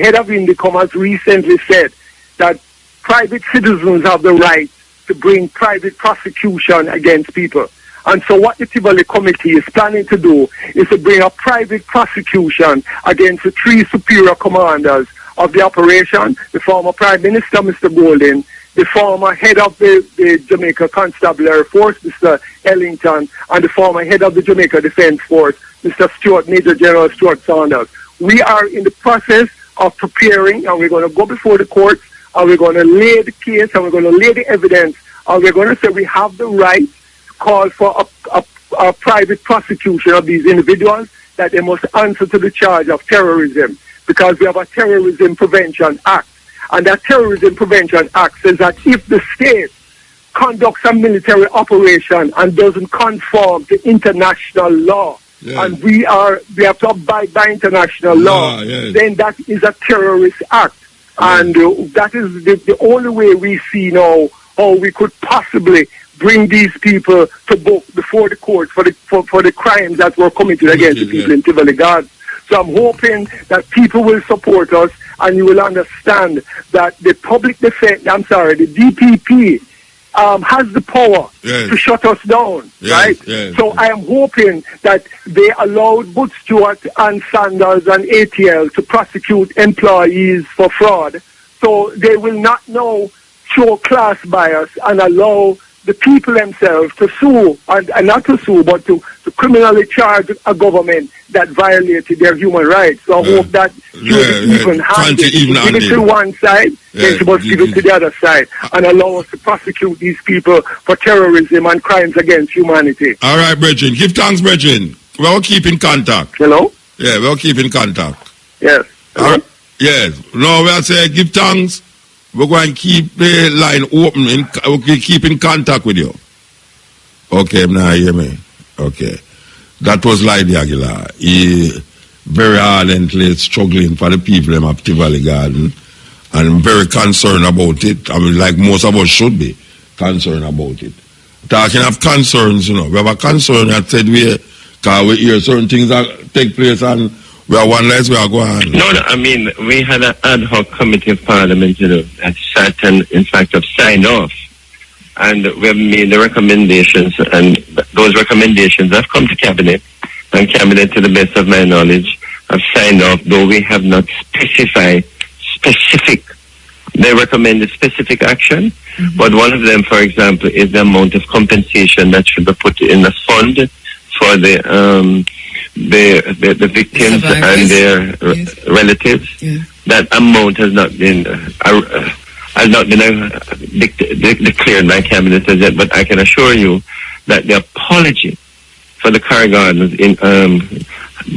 head of Indicom has recently said that private citizens have the right to bring private prosecution against people. And so what the Tivoli Committee is planning to do is to bring a private prosecution against the three superior commanders of the operation, the former Prime Minister, Mr. Golden, the former head of the Jamaica Constabulary Force, Mr. Ellington, and the former head of the Jamaica Defense Force, Mr. Major General Stuart Saunders. We are in the process of preparing, and we're going to go before the courts, and we're going to lay the case, and we're going to lay the evidence, and we're going to say we have the right to call for a private prosecution of these individuals, that they must answer to the charge of terrorism, because we have a Terrorism Prevention Act. And that Terrorism Prevention Act says that if the state conducts a military operation and doesn't conform to international law, and we have to abide by international law, then that is a terrorist act. And that is the only way we see now how we could possibly bring these people to book before the court for the crimes that were committed against the people in Tivoli Gardens. So I'm hoping that people will support us, and you will understand that the DPP has the power Yes. to shut us down, Yes, right? yes. So I am hoping that they allowed Butch Stewart and Sanders and ATL to prosecute employees for fraud, so they will not now show class bias and allow the people themselves to sue, and not to sue, but to criminally charge a government that violated their human rights. So I hope that even handed. Give it to one side, then supposed to give it to the other side, and allow us to prosecute these people for terrorism and crimes against humanity. All right, Brethren. Give thanks, Brethren. We'll keep in contact. Hello? Yeah, we'll keep in contact. Yes. All right. Yes. No, we'll say give thanks. We're going to keep the line open. We'll keep in contact with you. Okay, now hear me. Okay. That was Lydia Aguilar. He very ardently struggling for the people in Apti Valley Garden, and very concerned about it. I mean, like most of us should be concerned about it. Talking of concerns, we have a concern that said because we hear certain things that take place and we are one less we are going. No, I mean, we had an ad hoc committee of parliament, that sat and, in fact, have signed off. And we have made the recommendations, and those recommendations have come to cabinet. And cabinet, to the best of my knowledge, have signed off, though we have not specified specific. They recommended specific action, but one of them, for example, is the amount of compensation that should be put in the fund for the victims and their relatives. Yeah. That amount has not been declared by cabinet as yet, but I can assure you that the apology for the Car Gardens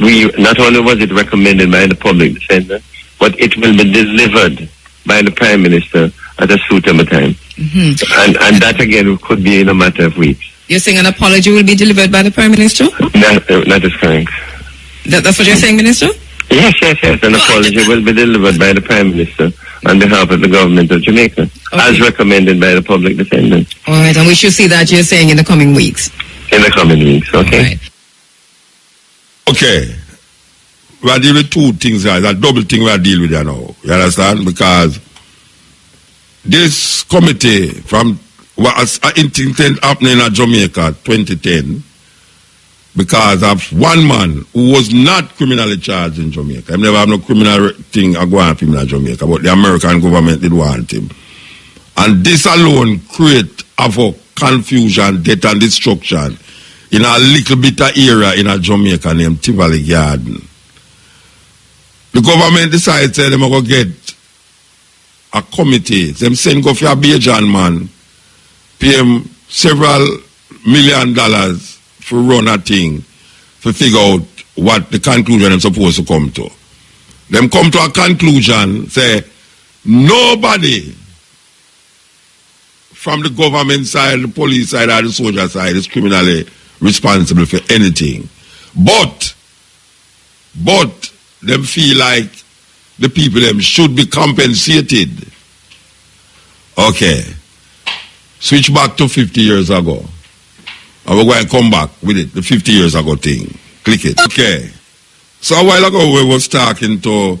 we not only was it recommended by the public defender, but it will be delivered by the Prime Minister at a suitable time. And that again could be in a matter of weeks. You're saying an apology will be delivered by the Prime Minister? That is correct. That's what you're saying, Minister? Yes. An apology will be delivered by the Prime Minister on behalf of the government of Jamaica, as recommended by the public defender. All right, and we should see that, you're saying, in the coming weeks. In the coming weeks, okay. Right. Okay. We are dealing with two things, guys. A double thing we are dealing with here now. You understand? Because this committee from was an incident happening in Jamaica 2010 because of one man who was not criminally charged in Jamaica. I never have no criminal thing going on for him in Jamaica, but the American government did want him. And this alone create havoc, confusion, death and destruction in a little bit of area in a Jamaica named Tivoli Garden. The government decided they're going to get a committee. Them send go for a Bajan man, pay him several $1 million for run a thing, to figure out what the conclusion they're supposed to come to. Them come to a conclusion, say, nobody from the government side, the police side, or the soldier side is criminally responsible for anything. But them feel like the people them should be compensated. Okay. Switch back to 50 years ago. And we're going to come back with it, the 50 years ago thing. Click it. Okay. So a while ago we was talking to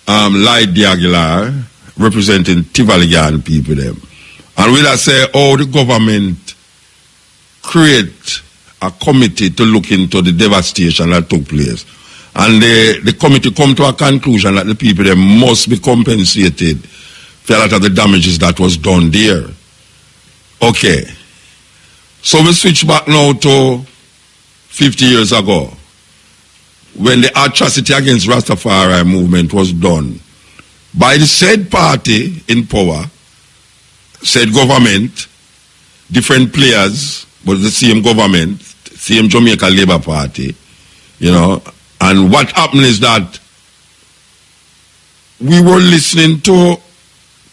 Lydia Aguilar, representing Tivoli Garden people them. And we'll say, the government create a committee to look into the devastation that took place. And the committee come to a conclusion that the people them must be compensated for a lot of the damages that was done there. Okay. So we switch back now to 50 years ago, when the atrocity against Rastafari movement was done by the said party in power, said government, different players, but the same government, same Jamaica Labour Party, and what happened is that we were listening to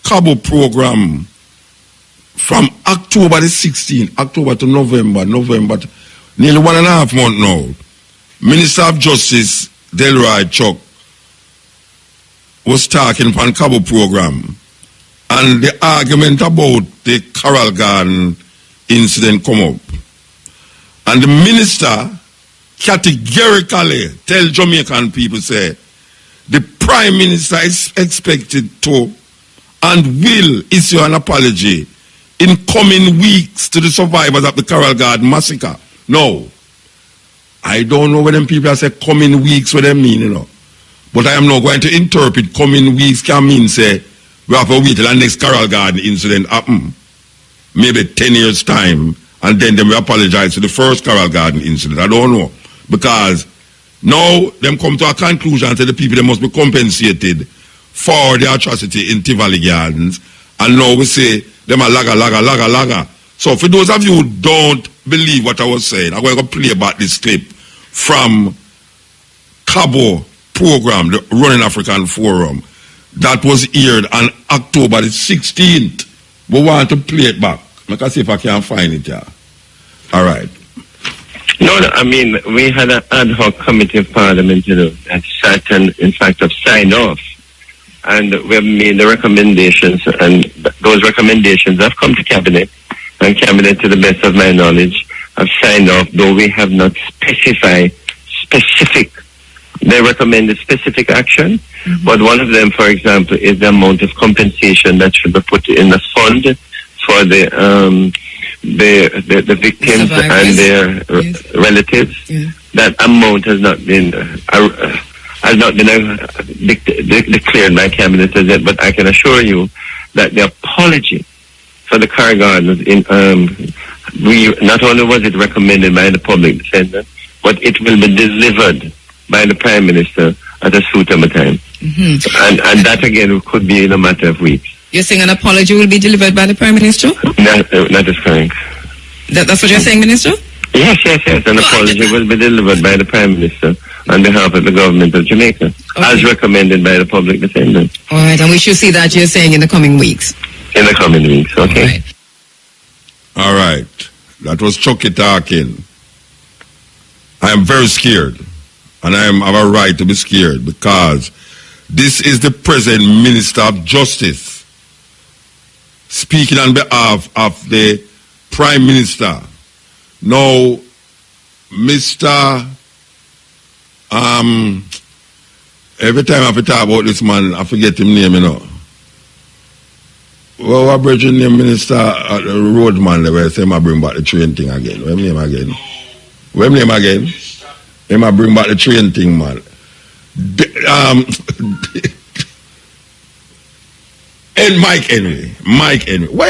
Cabo program from October the 16th, October to November, nearly 1.5 months now. Minister of Justice Delroy Chuck was talking on Cabo program, and the argument about the Coral Garden incident come up. And the minister categorically tell Jamaican people, say, the Prime Minister is expected to and will issue an apology in coming weeks to the survivors of the Carroll Garden massacre. No. I don't know what them people say coming weeks, what they mean, you know. But I am not going to interpret coming weeks can mean, say, we have to wait till the next Carroll Garden incident happen. Maybe 10 years' time, and then we apologize for the first Carroll Garden incident. I don't know. Because now them come to a conclusion that the people they must be compensated for the atrocity in Tivoli Gardens. And now we say them are laga. So for those of you who don't believe what I was saying, I'm going to play back this clip from Cabo program, the Running African Forum, that was aired on October the 16th. We want to play it back. I can see if I can find it here. All right. No, I mean, we had an ad hoc committee of parliament, that sat and, in fact, have signed off. And we have made the recommendations, and those recommendations have come to cabinet. And cabinet, to the best of my knowledge, have signed off, though we have not specified specific. They recommended specific action, but one of them, for example, is the amount of compensation that should be put in the fund for the victims and their relatives. Yeah. That amount has not been declared by cabinet as yet, but I can assure you that the apology for the Carroll Gardens we not only was it recommended by the public defender, but it will be delivered by the Prime Minister at a suitable time. And that again could be in a matter of weeks. You're saying an apology will be delivered by the Prime Minister? That is correct. That's what you're saying, Minister? Yes. An apology will be delivered by the Prime Minister on behalf of the government of Jamaica, as recommended by the public defender. All right, and we should see that, you're saying, in the coming weeks. In the coming weeks, okay. All right. That was Chucky talking. I am very scared. And I have a right to be scared because this is the present Minister of Justice speaking on behalf of the Prime Minister. Now, Mr. Every time I have to talk about this man, I forget his name, you know. Well, what bridging name Minister Roadman, they were saying I bring back the train thing again. What name again? He might bring back the train thing, man. And Mike Henry. Why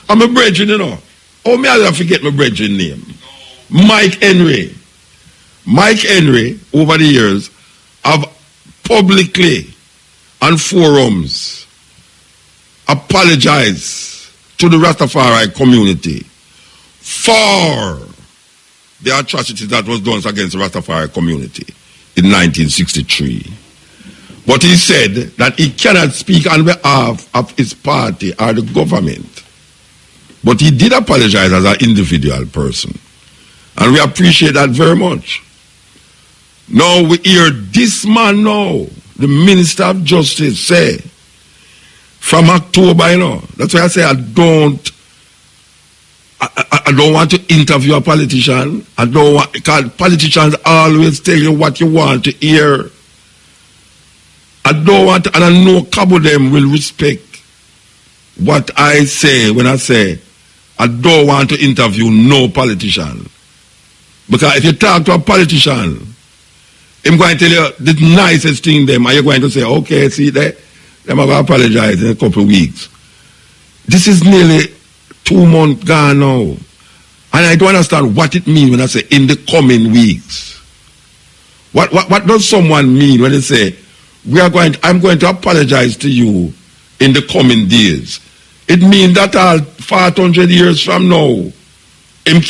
I'm a brethren, you know. Oh, me I forget my brethren name. Mike Henry, over the years, have publicly on forums apologized to the Rastafari community for the atrocities that was done against the Rastafari community in 1963. But he said that he cannot speak on behalf of his party or the government. But he did apologize as an individual person. And we appreciate that very much. Now we hear this man now, the Minister of Justice, say, from October, you know, that's why I say I don't want to interview a politician. Because politicians always tell you what you want to hear. I don't want to, and I know a couple of them will respect what I say when I say I don't want to interview no politician. Because if you talk to a politician, I'm going to tell you the nicest thing them, and you're going to say, okay, see that, I'm going to apologize in a couple of weeks. This is nearly 2 months gone now. And I don't understand what it means when I say in the coming weeks. What does someone mean when they say, I'm going to apologize to you in the coming days? It means that all 400 years from now, him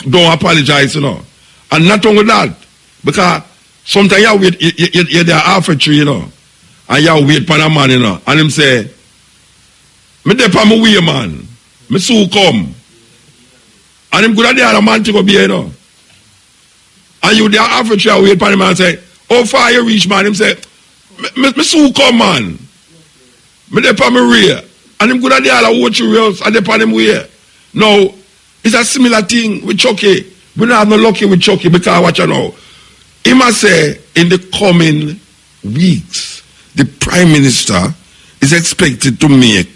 don't apologize, you know. And not only that, because sometimes you wait, you're there half a tree, you know, and you wait for a man, you know, and him say, me dey pa my way, man. Me soon come. And him good at the other man to go be, you know. And you there half a tree, wait for him and say, how far you reach, man? Him say, me soon come, man. Me dey pa my way. And him good at the other watch you else and they pa him way. Now, it's a similar thing with Chucky. We don't have no lucky with Chucky because what you know. He must say in the coming weeks, the Prime Minister is expected to make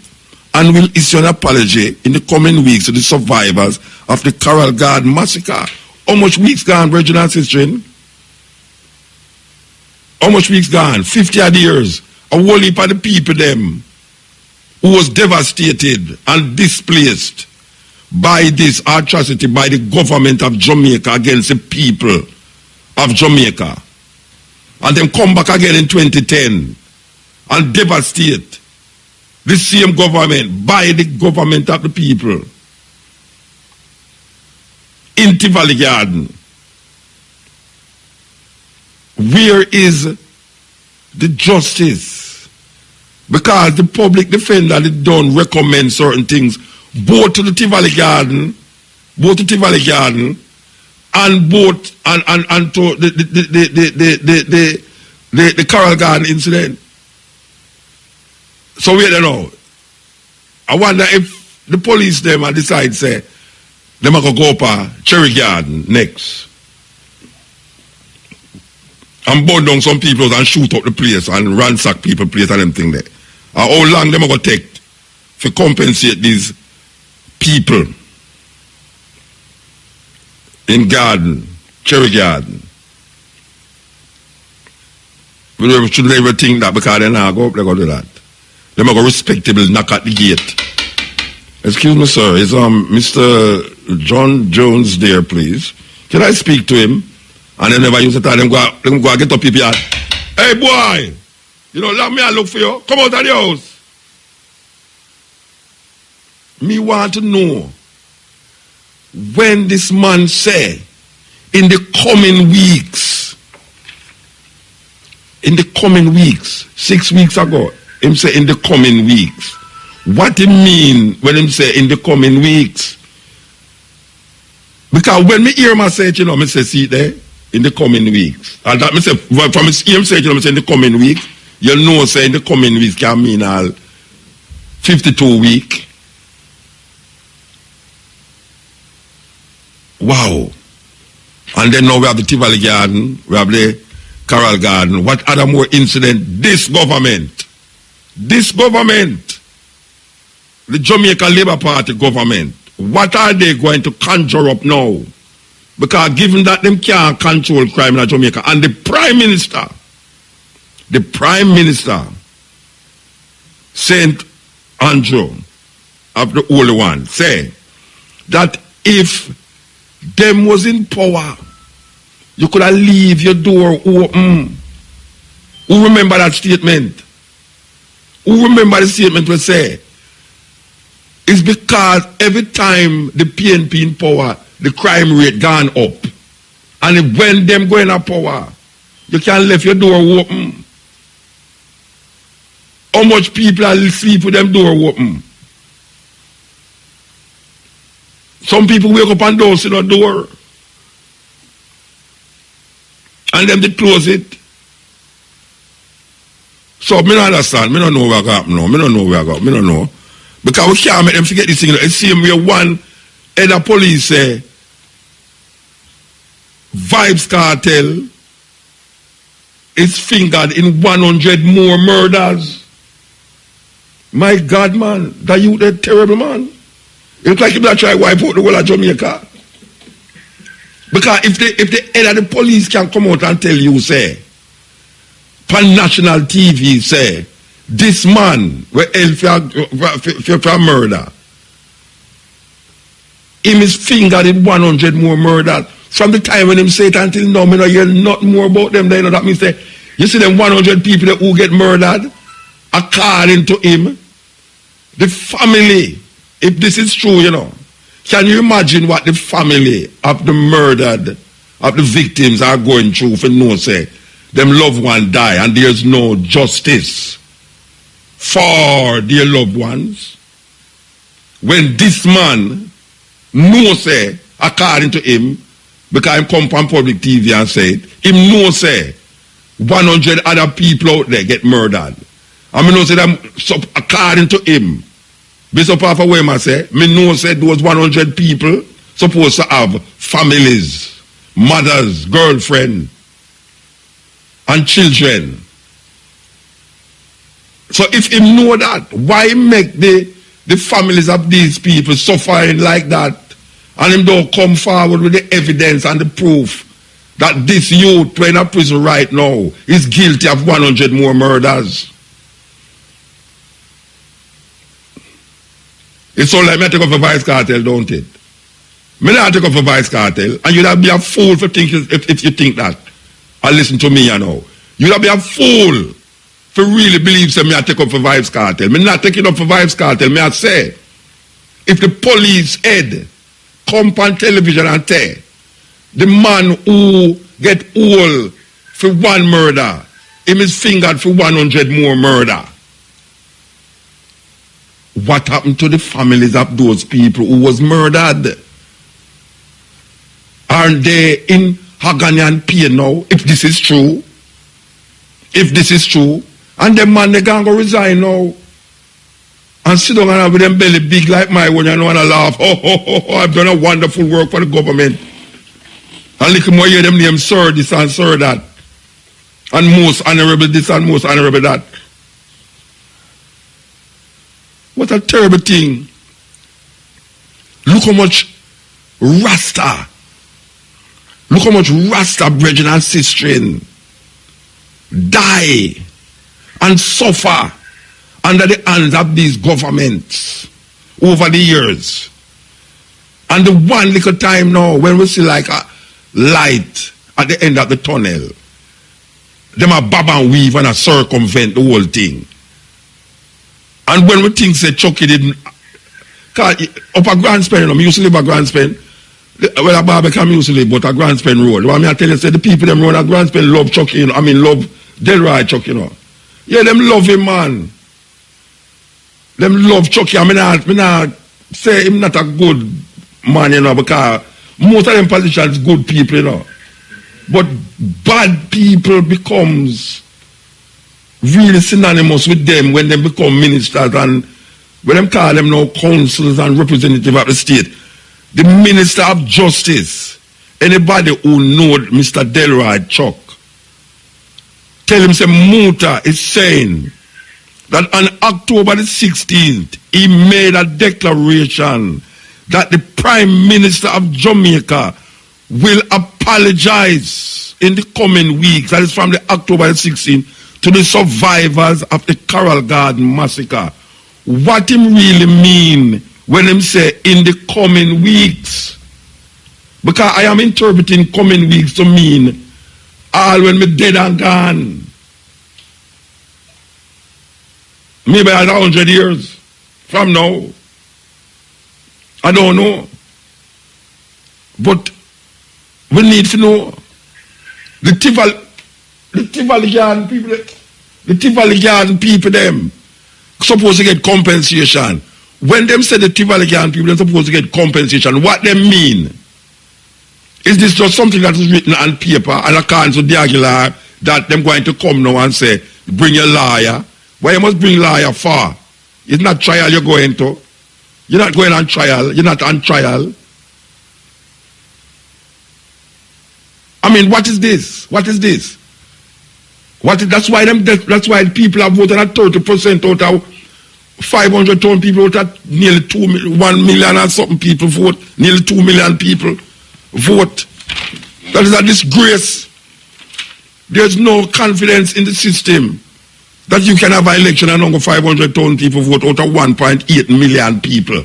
and will issue an apology in the coming weeks to the survivors of the Coral Garden massacre. How much weeks gone, Brethren and Sisters? How much weeks gone? 50 odd years. A whole heap of the people them who was devastated and displaced by this atrocity by the government of Jamaica against the people of Jamaica. And then come back again in 2010 and devastate the same government by the government of the people in Tivoli Garden. Where is the justice? Because the public defender don't recommend certain things both to the Tivoli Garden, and both and to the Coral Garden incident. So wait now. I wonder if the police them and decide say them are gonna go up Cherry Garden next and burn down some people and shoot up the place and ransack people place and them thing there. How long them are gonna take to compensate these people in Garden, Cherry Garden? We shouldn't ever think that because they're not go up, they're going to do that. They're going to respectable knock at the gate. Excuse me, sir. Is Mr. John Jones there, please? Can I speak to him? And they never use the time. Them go get up people. Hey, boy! You know, let me look for you. Come out of the house. Me want to know when this man say in the coming weeks, 6 weeks ago, him say in the coming weeks. What he mean when him say in the coming weeks? Because when me hear my say, you know, me say see there in the coming weeks. And that me say from him say, you know, me say in the coming weeks, you know say in the coming weeks can mean all 52 weeks. Wow. And then now we have the Tivoli Garden, we have the Coral Garden. What other more incident? This government, the Jamaica Labour Party government, what are they going to conjure up now? Because given that them can't control crime in Jamaica, and the Prime Minister, St. Andrew of the Holy One, say that if them was in power, you could have leave your door open. Who remember that statement? Who remember the statement we say? It's because every time the PNP in power, the crime rate gone up. And when them go in power, you can't leave your door open. How much people are sleep with them door open? Some people wake up and don't see no door. And then they close it. So, me don't understand. Me don't know where I got now. Me don't know. Because we can't make them forget this thing. It's the same way one head of police say, Vibes Cartel is fingered in 100 more murders. My God, man. That you that terrible, man. It looks like you're not trying to wipe out the whole of Jamaica. Because if the head of the police can come out and tell you, say, on national TV, say, this man were held for murder, him is fingered in 100 more murders. From the time when him say it until now, me not hear nothing more about them. Then that means say, you see them 100 people who get murdered, according to him, the family, if this is true, you know, can you imagine what the family of the murdered, of the victims are going through for no say, them loved one die and there's no justice for their loved ones? When this man no say, according to him, because him come from public TV and say it, him no say 100 other people out there get murdered. I mean no say them, so according to him, based upon what I say, me know say those 100 people supposed to have families, mothers, girlfriend, and children. So if him know that, why make the the families of these people suffering like that, and him don't come forward with the evidence and the proof that this youth when in prison right now is guilty of 100 more murders. It's all like me take up a vice cartel, don't it? Me not take up a vice cartel, and you'd have be a fool for think if you think that. And listen to me, you know. You'd have be a fool for really believe me I take up for Vibes Cartel. Me not taking up for Vibes Cartel. Me I say, if the police head come on television and tell the man who get old for one murder, him is fingered for 100 more murder. What happened to the families of those people who was murdered? Aren't they in agony and pain now? If this is true, and them man they can't go resign now and sit down and have them belly big like my one and wanna laugh. Oh, I've done a wonderful work for the government. And look more hear them name sir this and sir that. And most honorable this and most honorable that. What a terrible thing. Look how much Rasta, brethren and sistren die and suffer under the hands of these governments over the years. And the one little time now when we see like a light at the end of the tunnel, them a bob and weave and a circumvent the whole thing. And when we think say Chucky didn't, up a Grand Spen, you know, me used to live a Grand Spen. Well, a Barbican used to live, but a Grand Spen road. Well, I tell you, say the people them run a Grand Spen love Chucky, you know, love Delroy Chucky, you know. Yeah, them love him, man. Them love Chucky. I not say him not a good man, you know, because most of them politicians good people, you know. But bad people becomes really synonymous with them when they become ministers and when them call them now councils and representatives of the state. The Minister of Justice, anybody who knows Mr. Delroy Chuck, tell him say Muta is saying that on October the 16th, he made a declaration that the Prime Minister of Jamaica will apologize in the coming weeks, that is from the October the 16th, to the survivors of the Coral Garden massacre. What him really mean when him say in the coming weeks? Because I am interpreting coming weeks to mean all when me dead and gone. Maybe 100 years from now. I don't know. But we need to know the Tivoli Garden people them supposed to get compensation. When them say the Tivoli Garden people, they're supposed to get compensation. What they mean? Is this just something that is written on paper and according to the Aguilar that them going to come now and say, bring your lawyer? Why you must bring lawyer for? It's not trial you're going to. You're not going on trial. You're not on trial. I mean, what is this? What is this? That's why people have voted at 30% out of 500,000 people vote at nearly 1 million and something people vote. Nearly 2 million people vote. That is a disgrace. There's no confidence in the system that you can have an election and only 500,000 people vote out of 1.8 million people.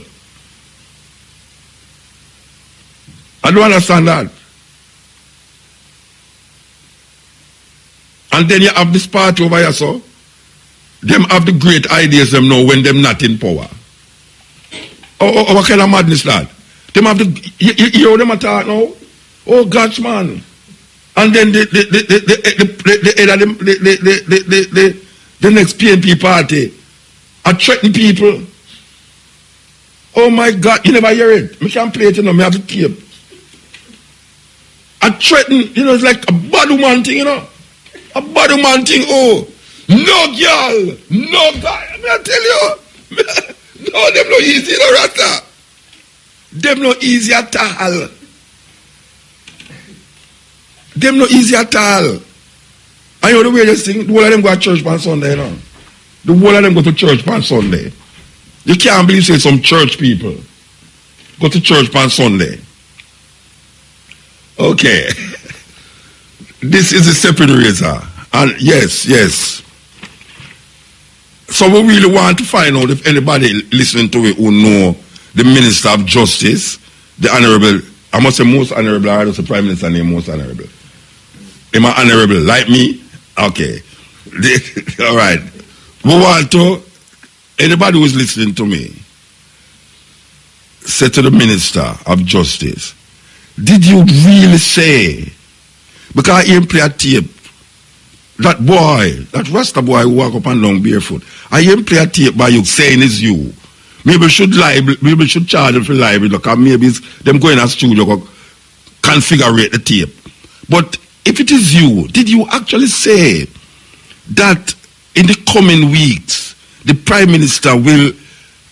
I don't understand that. And then you have this party over here, so them have the great ideas them now when them not in power. Oh, what kind of madness that? Them have the you hear them attack now? Oh gosh, man. And then the next PNP party are threatening people. Oh my God, you never hear it. I can't play it, you know, I have to keep. I threaten, you know, it's like a bad woman thing, you know. A bad woman thing, oh. No girl, no guy. I tell you. No, them no easy, no rata. Them no easy at all. Them no easy at all. And you know the weirdest thing, the whole of them go to church on Sunday, you know. The whole of them go to church on Sunday. You can't believe say some church people go to church on Sunday. Okay. This is a stepping razor. And yes. So we really want to find out if anybody listening to it who know the Minister of Justice, the Honorable, I must say most honorable, I don't say Prime Minister name most honorable. Am I honorable? Like me? Okay. All right. We want to, anybody who is listening to me, say to the Minister of Justice, did you really say, because I hear him play a tape, that boy, that Rasta boy who walk up and down barefoot, I hear him play a tape by you saying it's you. Maybe we should charge them for libel, because maybe it's them going to studio configure the tape. But if it is you, did you actually say that in the coming weeks the Prime Minister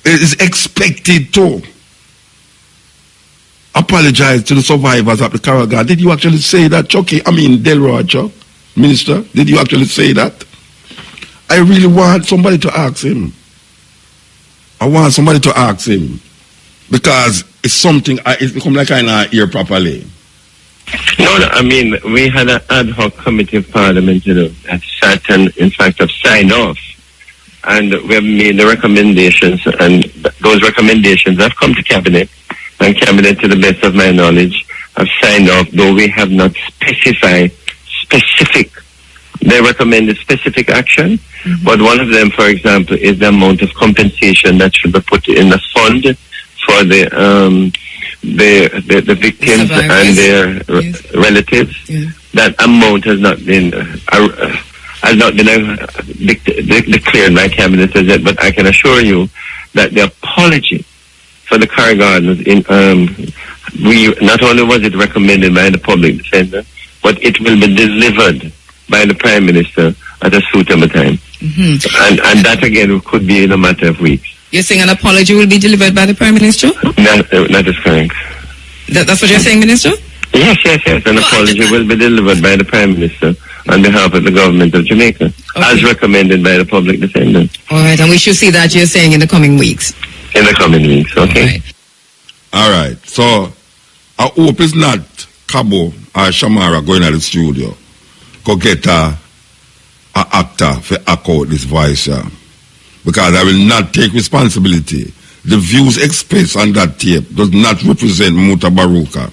is expected to apologize to the survivors of the Karaga? Did you actually say that, Chucky? Delroy, Chuck, Minister, did you actually say that? I really want somebody to ask him. I want somebody to ask him, because it's something, it's become like I not hear properly. No, we had an ad hoc committee of parliament, that sat and, in fact, have signed off. And we have made the recommendations, and those recommendations have come to Cabinet. And Cabinet, to the best of my knowledge, have signed off, though we have not specified specific. They recommended specific action, but one of them, for example, is the amount of compensation that should be put in the fund for the victims and their relatives. Yes. That amount has not been declared by Cabinet as yet, but I can assure you that the apology for the car gardens we not only was it recommended by the public defender, but it will be delivered by the Prime Minister at a suitable time. And that again could be in a matter of weeks. You're saying an apology will be delivered by the Prime Minister? That is correct. That's what you're saying, Minister? Yes. An apology will be delivered by the Prime Minister on behalf of the government of Jamaica, as recommended by the public defender. All right, and we should see that, you're saying, in the coming weeks. In the coming weeks, okay. All right. So I hope it's not Cabo or Shamara going to the studio go get a actor for echo this voice, because I will not take responsibility. The views expressed on that tape does not represent Mutabaruka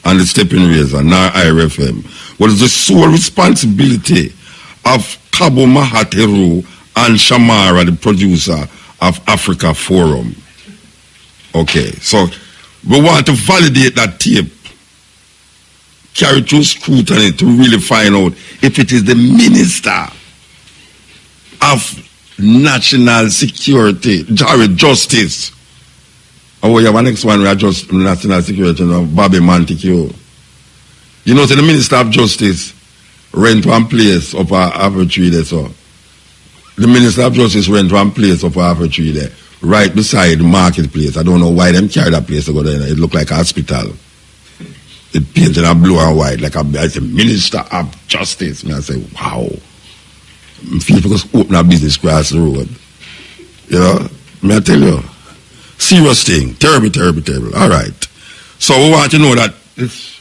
and the Stepping Razor, nor IRFM. But it's the sole responsibility of Cabo Mahateru and Shamara, the producer of Africa Forum. Okay, so we want to validate that tape, carry through scrutiny to really find out if it is the Minister of National Security, Justice. Oh, we have a next one, we are just National Security, Bobby Montague. You know, so the Minister of Justice rent one place up a tree there, so. The Minister of Justice rent one place up a tree there, right beside the marketplace. I don't know why them carry that place to go there. It look like a hospital. It painted in blue and white, like I say, Minister of Justice. And I say, wow. People just open a business across the road. You know? May I tell you? Serious thing. Terrible. All right. So we want to know that it's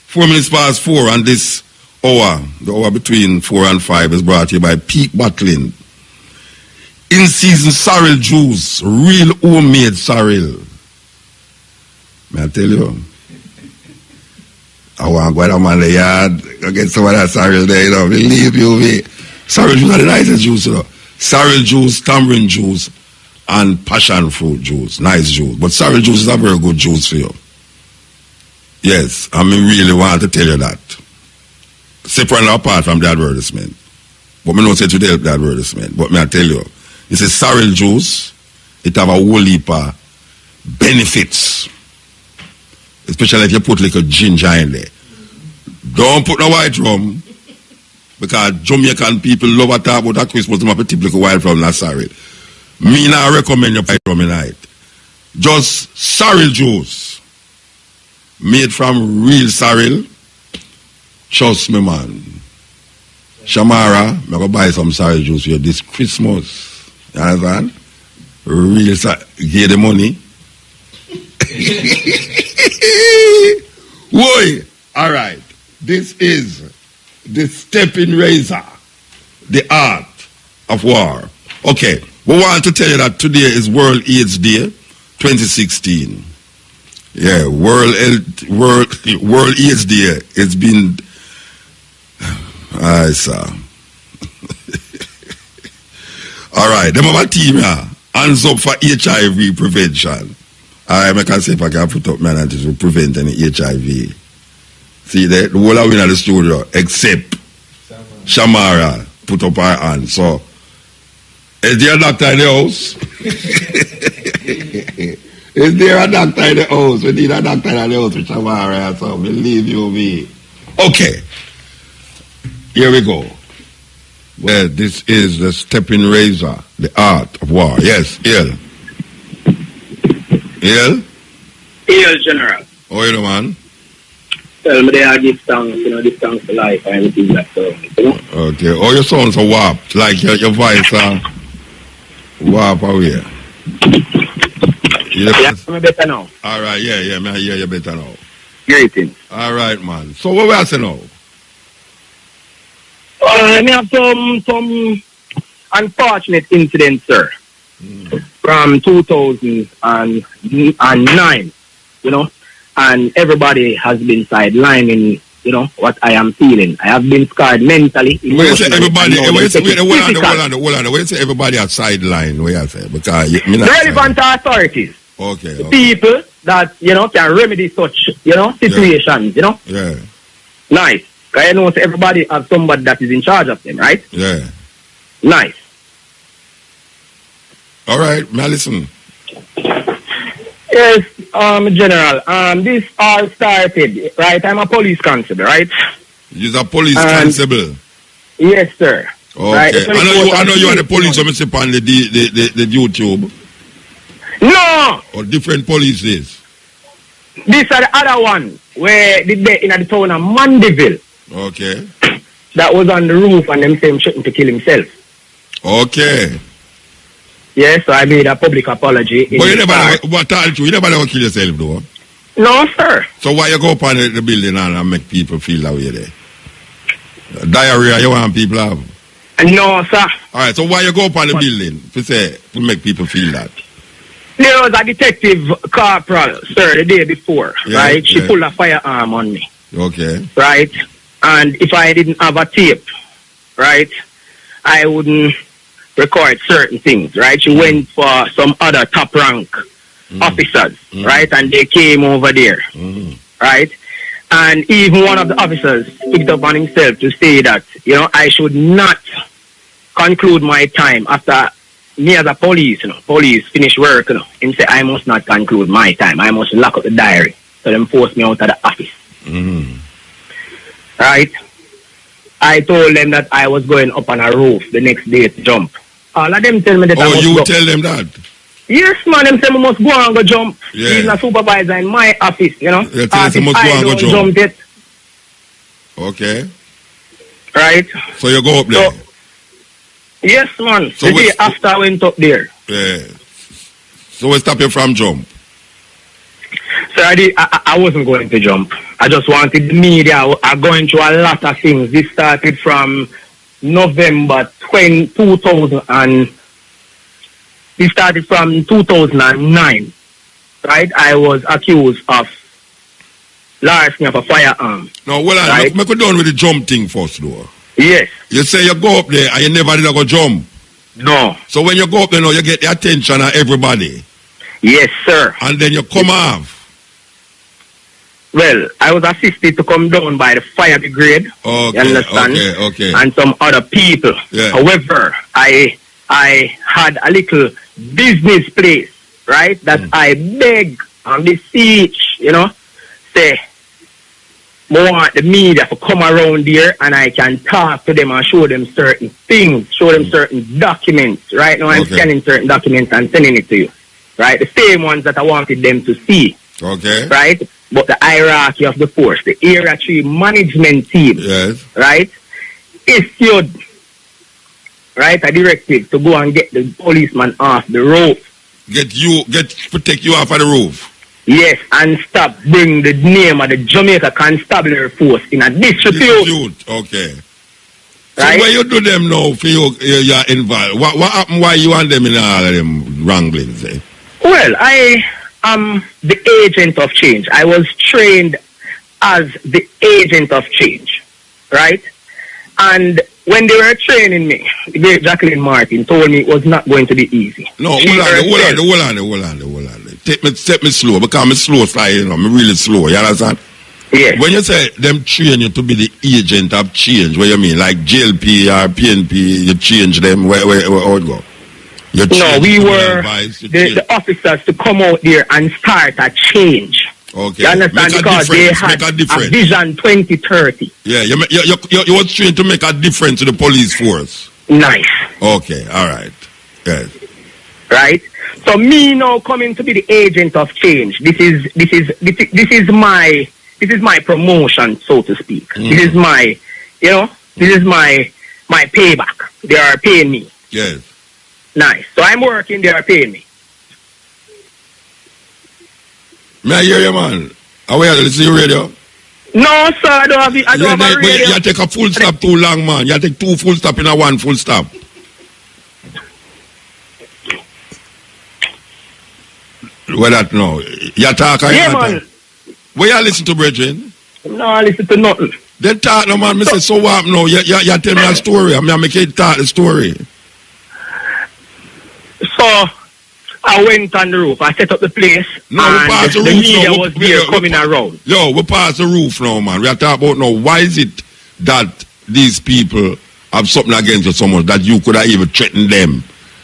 4 minutes past 4, and this hour, the hour between 4 and 5, is brought to you by Peak Bottling. In-season sorrel juice, real homemade sorrel. May I tell you? I want to go down in the yard, go get some of that sorrel there, believe you me. Sorrel juice are the nicest juice, Sorrel juice, tamarind juice, and passion fruit juice. Nice juice. But sorrel juice is a very good juice for you. Yes, I really want to tell you that. Separate apart from the advertisement. But me not say to the advertisement. But may I tell you, it's a sorrel juice. It have a whole heap of benefits. Especially if you put like a ginger in there. Don't put no white rum. Because Jamaican people love to talk about that Christmas. They have to tip like a white rum, not sorrel. Me now recommend you white rum in it. Just sorrel juice. Made from real sorrel. Trust me, man. Shamara, I'm going to buy some sorrel juice for you this Christmas. You understand? Real get the money. Why? All right. This is the stepping razor, the art of war. Okay. We want to tell you that today is World AIDS Day, 2016. Yeah, World AIDS Day. It's been. I saw. All right, them have a team here. Hands up for HIV prevention. I can say if I can put up my hand to prevent any HIV. See that? The whole of we in the studio, except Shamara put up her hand. So, is there a doctor in the house? Is there a doctor in the house? We need a doctor in the house with Shamara, so believe you me. Okay. Here we go. Well, this is the stepping razor, the art of war. Yes, Ill. Ill? Ill, General. Oh, you know, man? Tell me they are give thanks, this thanks for life and everything like that. Okay. Oh, your sounds are warped. Like your voice warp away. Yeah, I'm better now. All right, yeah, I hear you better now. Great. All right, man. So what we are saying now? I have some unfortunate incidents, sir, from 2009, and everybody has been sidelined in, what I am feeling. I have been scarred mentally. When you say everybody, hold on. When you say everybody are sidelined, what you say? Because the relevant authorities. Okay. The people that, can remedy such, situations, Yeah. Nice. Because everybody has somebody that is in charge of them, right? Yeah. Nice. All right, now listen. Yes, General. This all started, right? I'm a police constable, right? You're a police constable? Yes, sir. Okay. Right? I know you are the police officer on the YouTube. No! Or different polices? These are the other one where they in the town of Mandeville. Okay. That was on the roof and them saying shooting to kill himself. Okay. Yes, so I made a public apology. But you never kill yourself though? No, sir. So why you go up on the building and make people feel that way there? Diarrhea you want people have? No, sir. Alright, so why you go up on the building to make people feel that? There was a detective corporal, sir, the day before, right? She pulled a firearm on me. Okay. Right? And if I didn't have a tape, right, I wouldn't record certain things, right? She went for some other top rank officers, right? And they came over there, right? And even one of the officers picked up on himself to say that, I should not conclude my time after me as a police, police finish work, and say I must not conclude my time. I must lock up the diary. So them forced me out of the office. Right? I told them that I was going up on a roof the next day to jump. All of them tell me that I must you go. Tell them that? Yes, man. Them say I must go and go jump. Yeah. He's a supervisor in my office, You tell them must go and go jump. It. Okay. Right? So you go up there? So, yes, man. So the day after I went up there. Yeah. So what stop you from jump? So I wasn't going to jump. I just wanted the media are going through a lot of things. This started from November 2000 and this started from 2009. Right? I was accused of larceny of a firearm. No, well, right? Make go down with the jump thing first, though. Yes. You say you go up there and you never did go jump. No. So when you go up there now, you get the attention of everybody. Yes, sir. And then you come off. Well, I was assisted to come down by the fire brigade. Okay, you understand? Okay. And some other people. Yeah. However, I had a little business place, right? That I beg and beseech, say, I want the media to come around there and I can talk to them and show them certain things, show them certain documents. Right now I'm scanning certain documents and sending it to you. Right? The same ones that I wanted them to see. Okay. Right? But the hierarchy of the force, the Area 3 management team, right, issued, right, a directive to go and get the policeman off the rope. protect you off of the roof. Yes, and stop bring the name of the Jamaica Constabulary Force in a disrepute. Okay. Right? So what you do them now for you're involved? What happened why you and them in all of them wranglings? Eh? Well, I am the agent of change. I was trained as the agent of change, right? And when they were training me, the great Jacqueline Martin told me it was not going to be easy. No, hold on. Take me slow, because I'm slow slide, you know, I'm really slow, you understand? Yes. When you say them train you to be the agent of change, what you mean? Like JLP or PNP, you change them, where how it go? No, we were the officers to come out there and start a change. Okay. You understand? Because they had a vision 2030. Yeah, you was trained to make a difference to the police force. Nice. Okay, all right. Yes. Right? So me now coming to be the agent of change. This is my promotion, so to speak. This is my, this is my payback. They are paying me. Yes. Nice. So I'm working, they are paying me. May I hear you, man? Are we listening to your radio? No, sir, I don't have a radio. You take a full stop too long, man. You take 2 full stop in a 1 full stop. What that now? You talk man. Where you listen to, brethren? No, I listen to nothing. Then talk no, man. Me say, so what now? You tell me a story. I mean, I make you talk the story. So, I went on the roof. I set up the place. No, we pass the roof. The media was there coming around. Yo, we pass the roof now, man. We are talking about now. Why is it that these people have something against you so much that you could have even threatened them?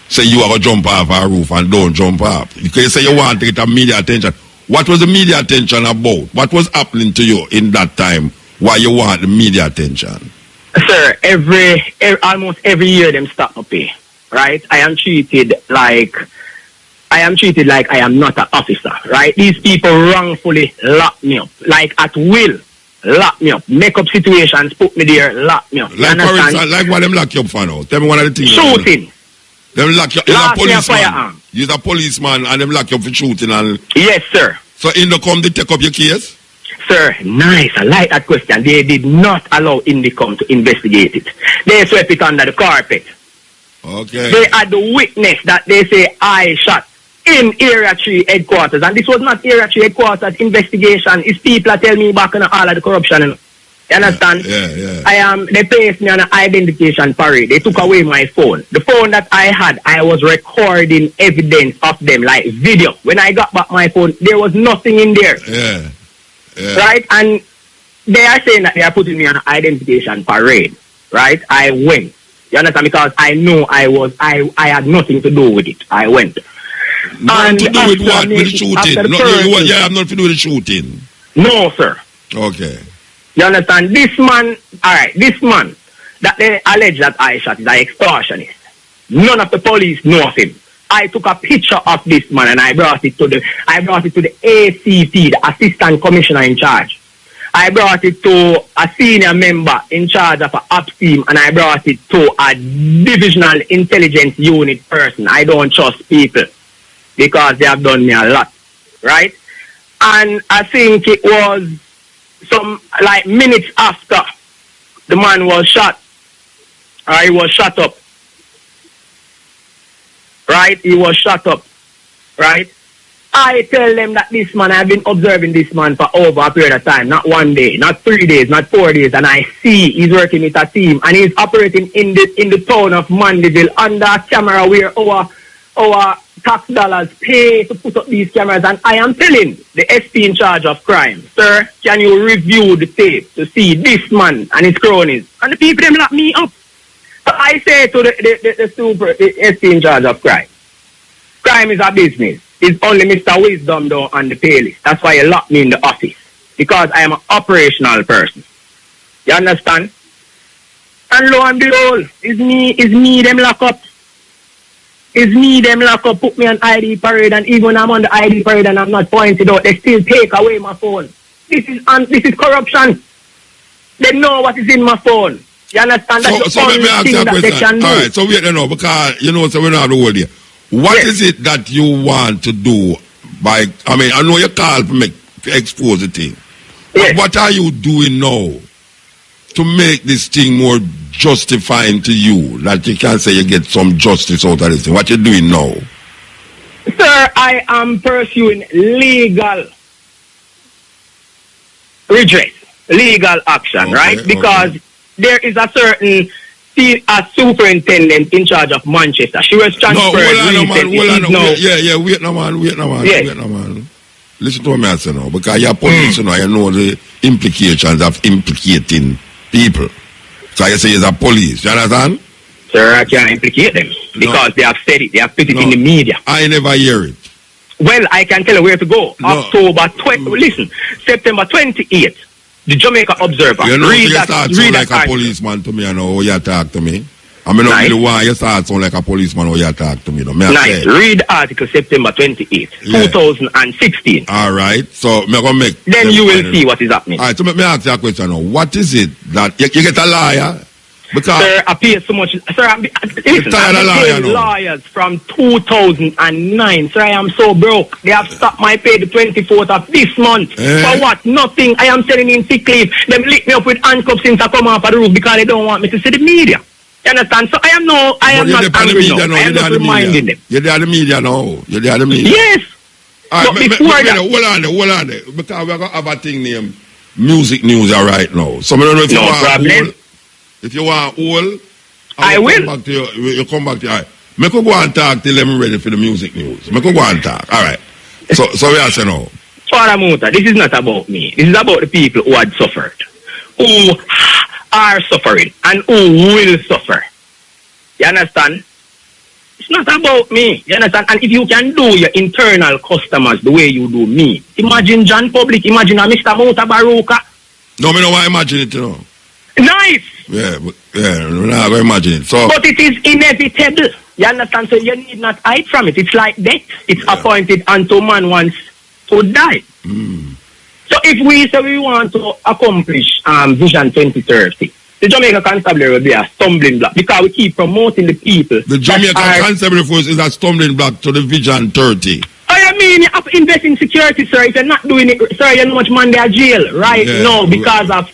Say you are going to jump off our roof and don't jump off. You can say you want to get a media attention. What was the media attention about? What was happening to you in that time? Why you want the media attention? Sir, almost every year them stop my pay. Right? I am treated like I am not an officer. Right? These people wrongfully lock me up. Like at will. Lock me up. Make up situations, put me there, lock me up. Like for instance, like what them lock you up for now? Tell me one of the things. Shooting. Them lock you up. You're a policeman. You're a policeman and them lock you up for shooting and... Yes, sir. So in the come they take up your case? Sir, nice. I like that question. They did not allow Indicom to investigate it. They swept it under the carpet. Okay. They had the witness that they say I shot in Area 3 headquarters. And this was not Area 3 headquarters investigation. It's people that tell me back on all of the corruption. You understand? Yeah. They placed me on an identification parade. They took away my phone. The phone that I had, I was recording evidence of them, like video. When I got back my phone, there was nothing in there. Yeah. Right? And they are saying that they are putting me on an identification parade. Right? I went. You understand? Because I know I had nothing to do with it. I went. Nothing to do with what? With the shooting? You have nothing to do with the shooting? No, sir. Okay. You understand? This man that they allege that I shot is an extortionist. None of the police know of him. I took a picture of this man and I brought it to the ACT, the Assistant Commissioner in charge. I brought it to a senior member in charge of an ops team, and I brought it to a divisional intelligence unit person. I don't trust people because they have done me a lot, right? And I think it was some like minutes after the man was shot, or he was shot up, right? He was shot up, right? I tell them that this man, I've been observing this man for over a period of time, not 1 day, not 3 days, not 4 days, and I see he's working with a team, and he's operating in the town of Mandeville under a camera where our tax dollars pay to put up these cameras. And I am telling the SP in charge of crime, sir, can you review the tape to see this man and his cronies? And the people them lock me up. So I say to the SP in charge of crime is a business. It's only Mr. Wisdom though on the pay list. That's why you lock me in the office. Because I am an operational person. You understand? And lo and behold, it's me them lock up. It's me them lock up, put me on ID parade, and even when I'm on the ID parade and I'm not pointed out, they still take away my phone. This is corruption. They know what is in my phone. You understand? That's so let me ask you a question. Alright, so wait now, because you know, so we don't have the whole day. What is it that you want to do by, I mean, I know you call to expose the thing. But what are you doing now to make this thing more justifying to you, that you can say you get some justice out of this thing? What you doing now? Sir, I am pursuing legal redress, legal action, right? Because there is a certain superintendent in charge of Manchester. She was transferred recently. Wait no man. Listen to me I say now, because you're police, you know the implications of implicating people. So you say you're a police, you understand? Sir, I can't implicate them because they have said it, they have put it in the media. I never hear it. Well, I can tell you where to go. Listen, September 28th, the Jamaica Observer. You know, you start sound like a policeman to me, you know, how you talk to me. I mean, not really why you start sound like a policeman how you talk to me. Nice. Read the article September 28th, 2016. All right. So, I'm going to make... Then you will see what is happening. All right. So, let me ask you a question now. What is it that... You get a liar? Because... Sir, I pay so much... Sir, I've been paying lawyers from 2009. Sir, I am so broke. They have stopped my pay the 24th of this month. For what? Nothing. I am selling in sick leave. They lick me up with handcuffs since I come off of the roof because they don't want me to see the media. You understand? So I am not angry now. I am not reminding them. You're there the media now. You're there the media. Yes. All right, hold on there. Because we're going to have a thing named Music News right now. So I don't know if you want all. If you want all, I will. Come back to you come back to you. All right. Make go and talk till I'm ready for the music news. Make go and talk. All right. So we are saying now. Father Muta, this is not about me. This is about the people who had suffered, who are suffering, and who will suffer. You understand? It's not about me. You understand? And if you can do your internal customers the way you do me, imagine John Public, imagine Mr. Mutabaruka. No, me don't want to imagine it, you know. Nice. Yeah, we're not going to imagine it. So, but it is inevitable. You understand? So you need not hide from it. It's like death. It's appointed unto man once to die. So if we say we want to accomplish Vision 2030, the Jamaica Constabulary will be a stumbling block because we keep promoting the people. The Jamaica Constabulary Force is a stumbling block to the Vision 30. I mean, you have to invest in security, sir. If you're not doing it, sir, you know how much money they are jail right now because of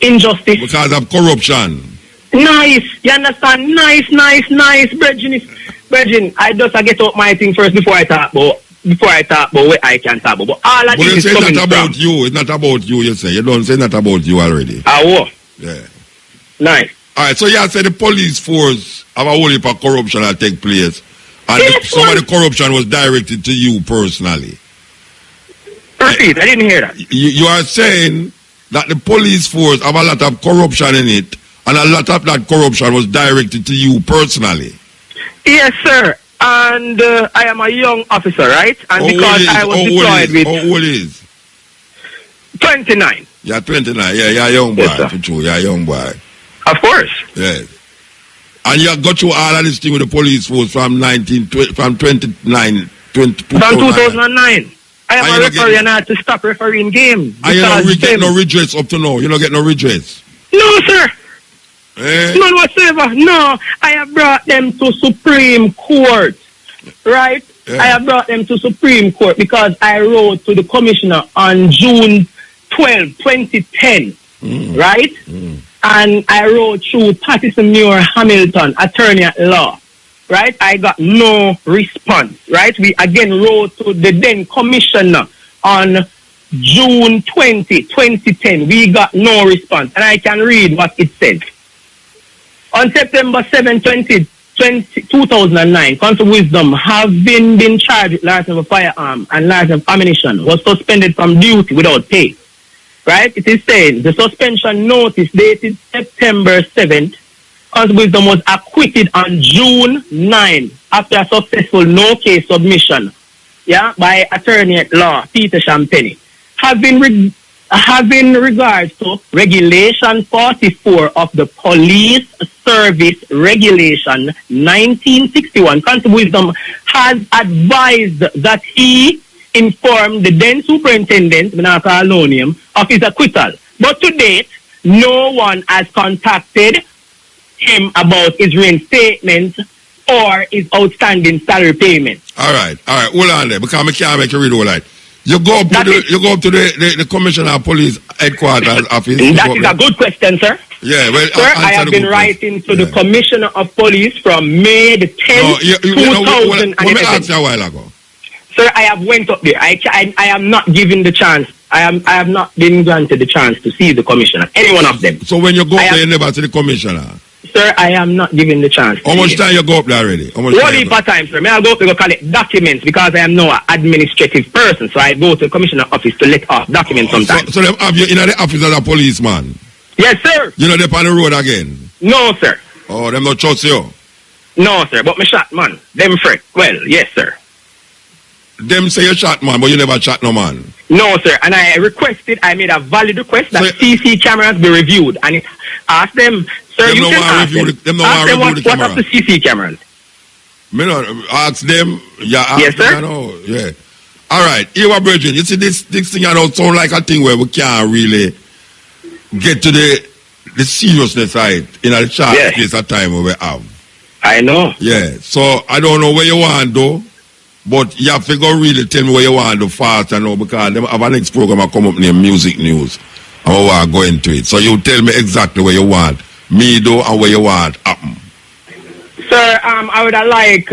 injustice. Because of corruption. Nice. You understand? Nice. Brethren, I just get out my thing first before I talk about what I can talk about. But all of this is coming not about you. It's not about you, you say. You don't say not about you already. Yeah. Nice. All right, so you say the police force have a whole heap of corruption that take place. And some of the corruption was directed to you personally. Repeat, I didn't hear that. You are saying that the police force have a lot of corruption in it, and a lot of that corruption was directed to you personally. Yes, sir. And I am a young officer, right? And because I was deployed with... How old is? 29. You're 29. Yeah, you're a young boy. Yes, true. You're a young boy. Of course. Yes. And you got through all of this thing with the police force from 2009. I am a referee and I had to stop refereeing games. And you don't get no redress up to now. You don't get no redress. No, sir. None whatsoever. No. I have brought them to Supreme Court. Right? I have brought them to Supreme Court because I wrote to the commissioner on June 12, 2010. Right? And I wrote through Patterson Muir Hamilton, attorney at law. Right? I got no response. Right? We again wrote to the then commissioner on June 20, 2010. We got no response. And I can read what it says. On September 7, 2009, Constable Wisdom, having been charged with license of a firearm and license of ammunition, was suspended from duty without pay. Right? It is saying the suspension notice dated September 7th, Constable Wisdom was acquitted on June 9 after a successful no-case submission by attorney at law, Peter Champagne. Having regards to Regulation 44 of the Police Service Regulation 1961, Constable Wisdom has advised that he informed the then superintendent, of his acquittal. But to date, no one has contacted him about his reinstatement or his outstanding salary payment. All right. Hold on there, because I can't make you read all that. You go up to the Commissioner of Police headquarters office. That is a good question, sir. Yeah, well, sir, I have been writing to the Commissioner of Police from May the 10th, 2011. Let me ask you a while ago. Sir, I have went up there. I am not given the chance. I have not been granted the chance to see the Commissioner, any one of them. So when you go up there, you never see the Commissioner? Sir, I am not given the chance. How much time you go up there already? One heap of time, sir. May I go up to go collect documents because I am now an administrative person. So I go to the Commissioner office to let off documents sometimes. So they have you in the office as a policeman? Yes, sir. You know they're on the road again? No, sir. Oh, them not trust you? No, sir. But me shot, man. Them fret. Well, yes, sir. Them say you shot, man, but you never shot no man? No, sir. And I made a valid request that CC cameras be reviewed. And it asked them, sir, you can ask them. Ask them what of the CC cameras. Me not ask them. Yeah, yes, sir. Yeah. All right. Here, Bridget, you see this thing I don't sound like a thing where we can't really get to the seriousness side in a short space of time we have. I know. Yeah. So I don't know where you want to, but you have to go really tell me where you want to fast and all, because they have a next program I come up named Music News. And we want to go into it. So you tell me exactly where you want me do and where you want happen. Sir, I would like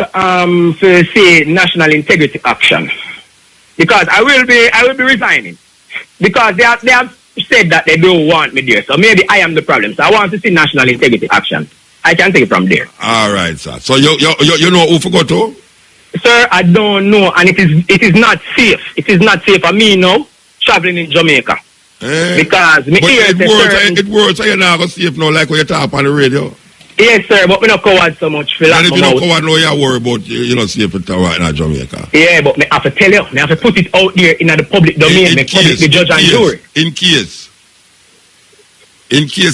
to see national integrity action. Because I will be resigning. Because they have said that they don't want me there. So maybe I am the problem. So I want to see national integrity action. I can take it from there. All right, sir. So you know who to go to? Sir, I don't know, and it is not safe. It is not safe for me now traveling in Jamaica. Because me it works. So you're not going to see if no like when you talk on the radio. Yes, sir, but we not covered so much. And if you don't cover, no, you worry about you know see if it's right in Jamaica. Yeah, but me have to tell you, me have to put it out there in the public domain, me public the judge and jury. In case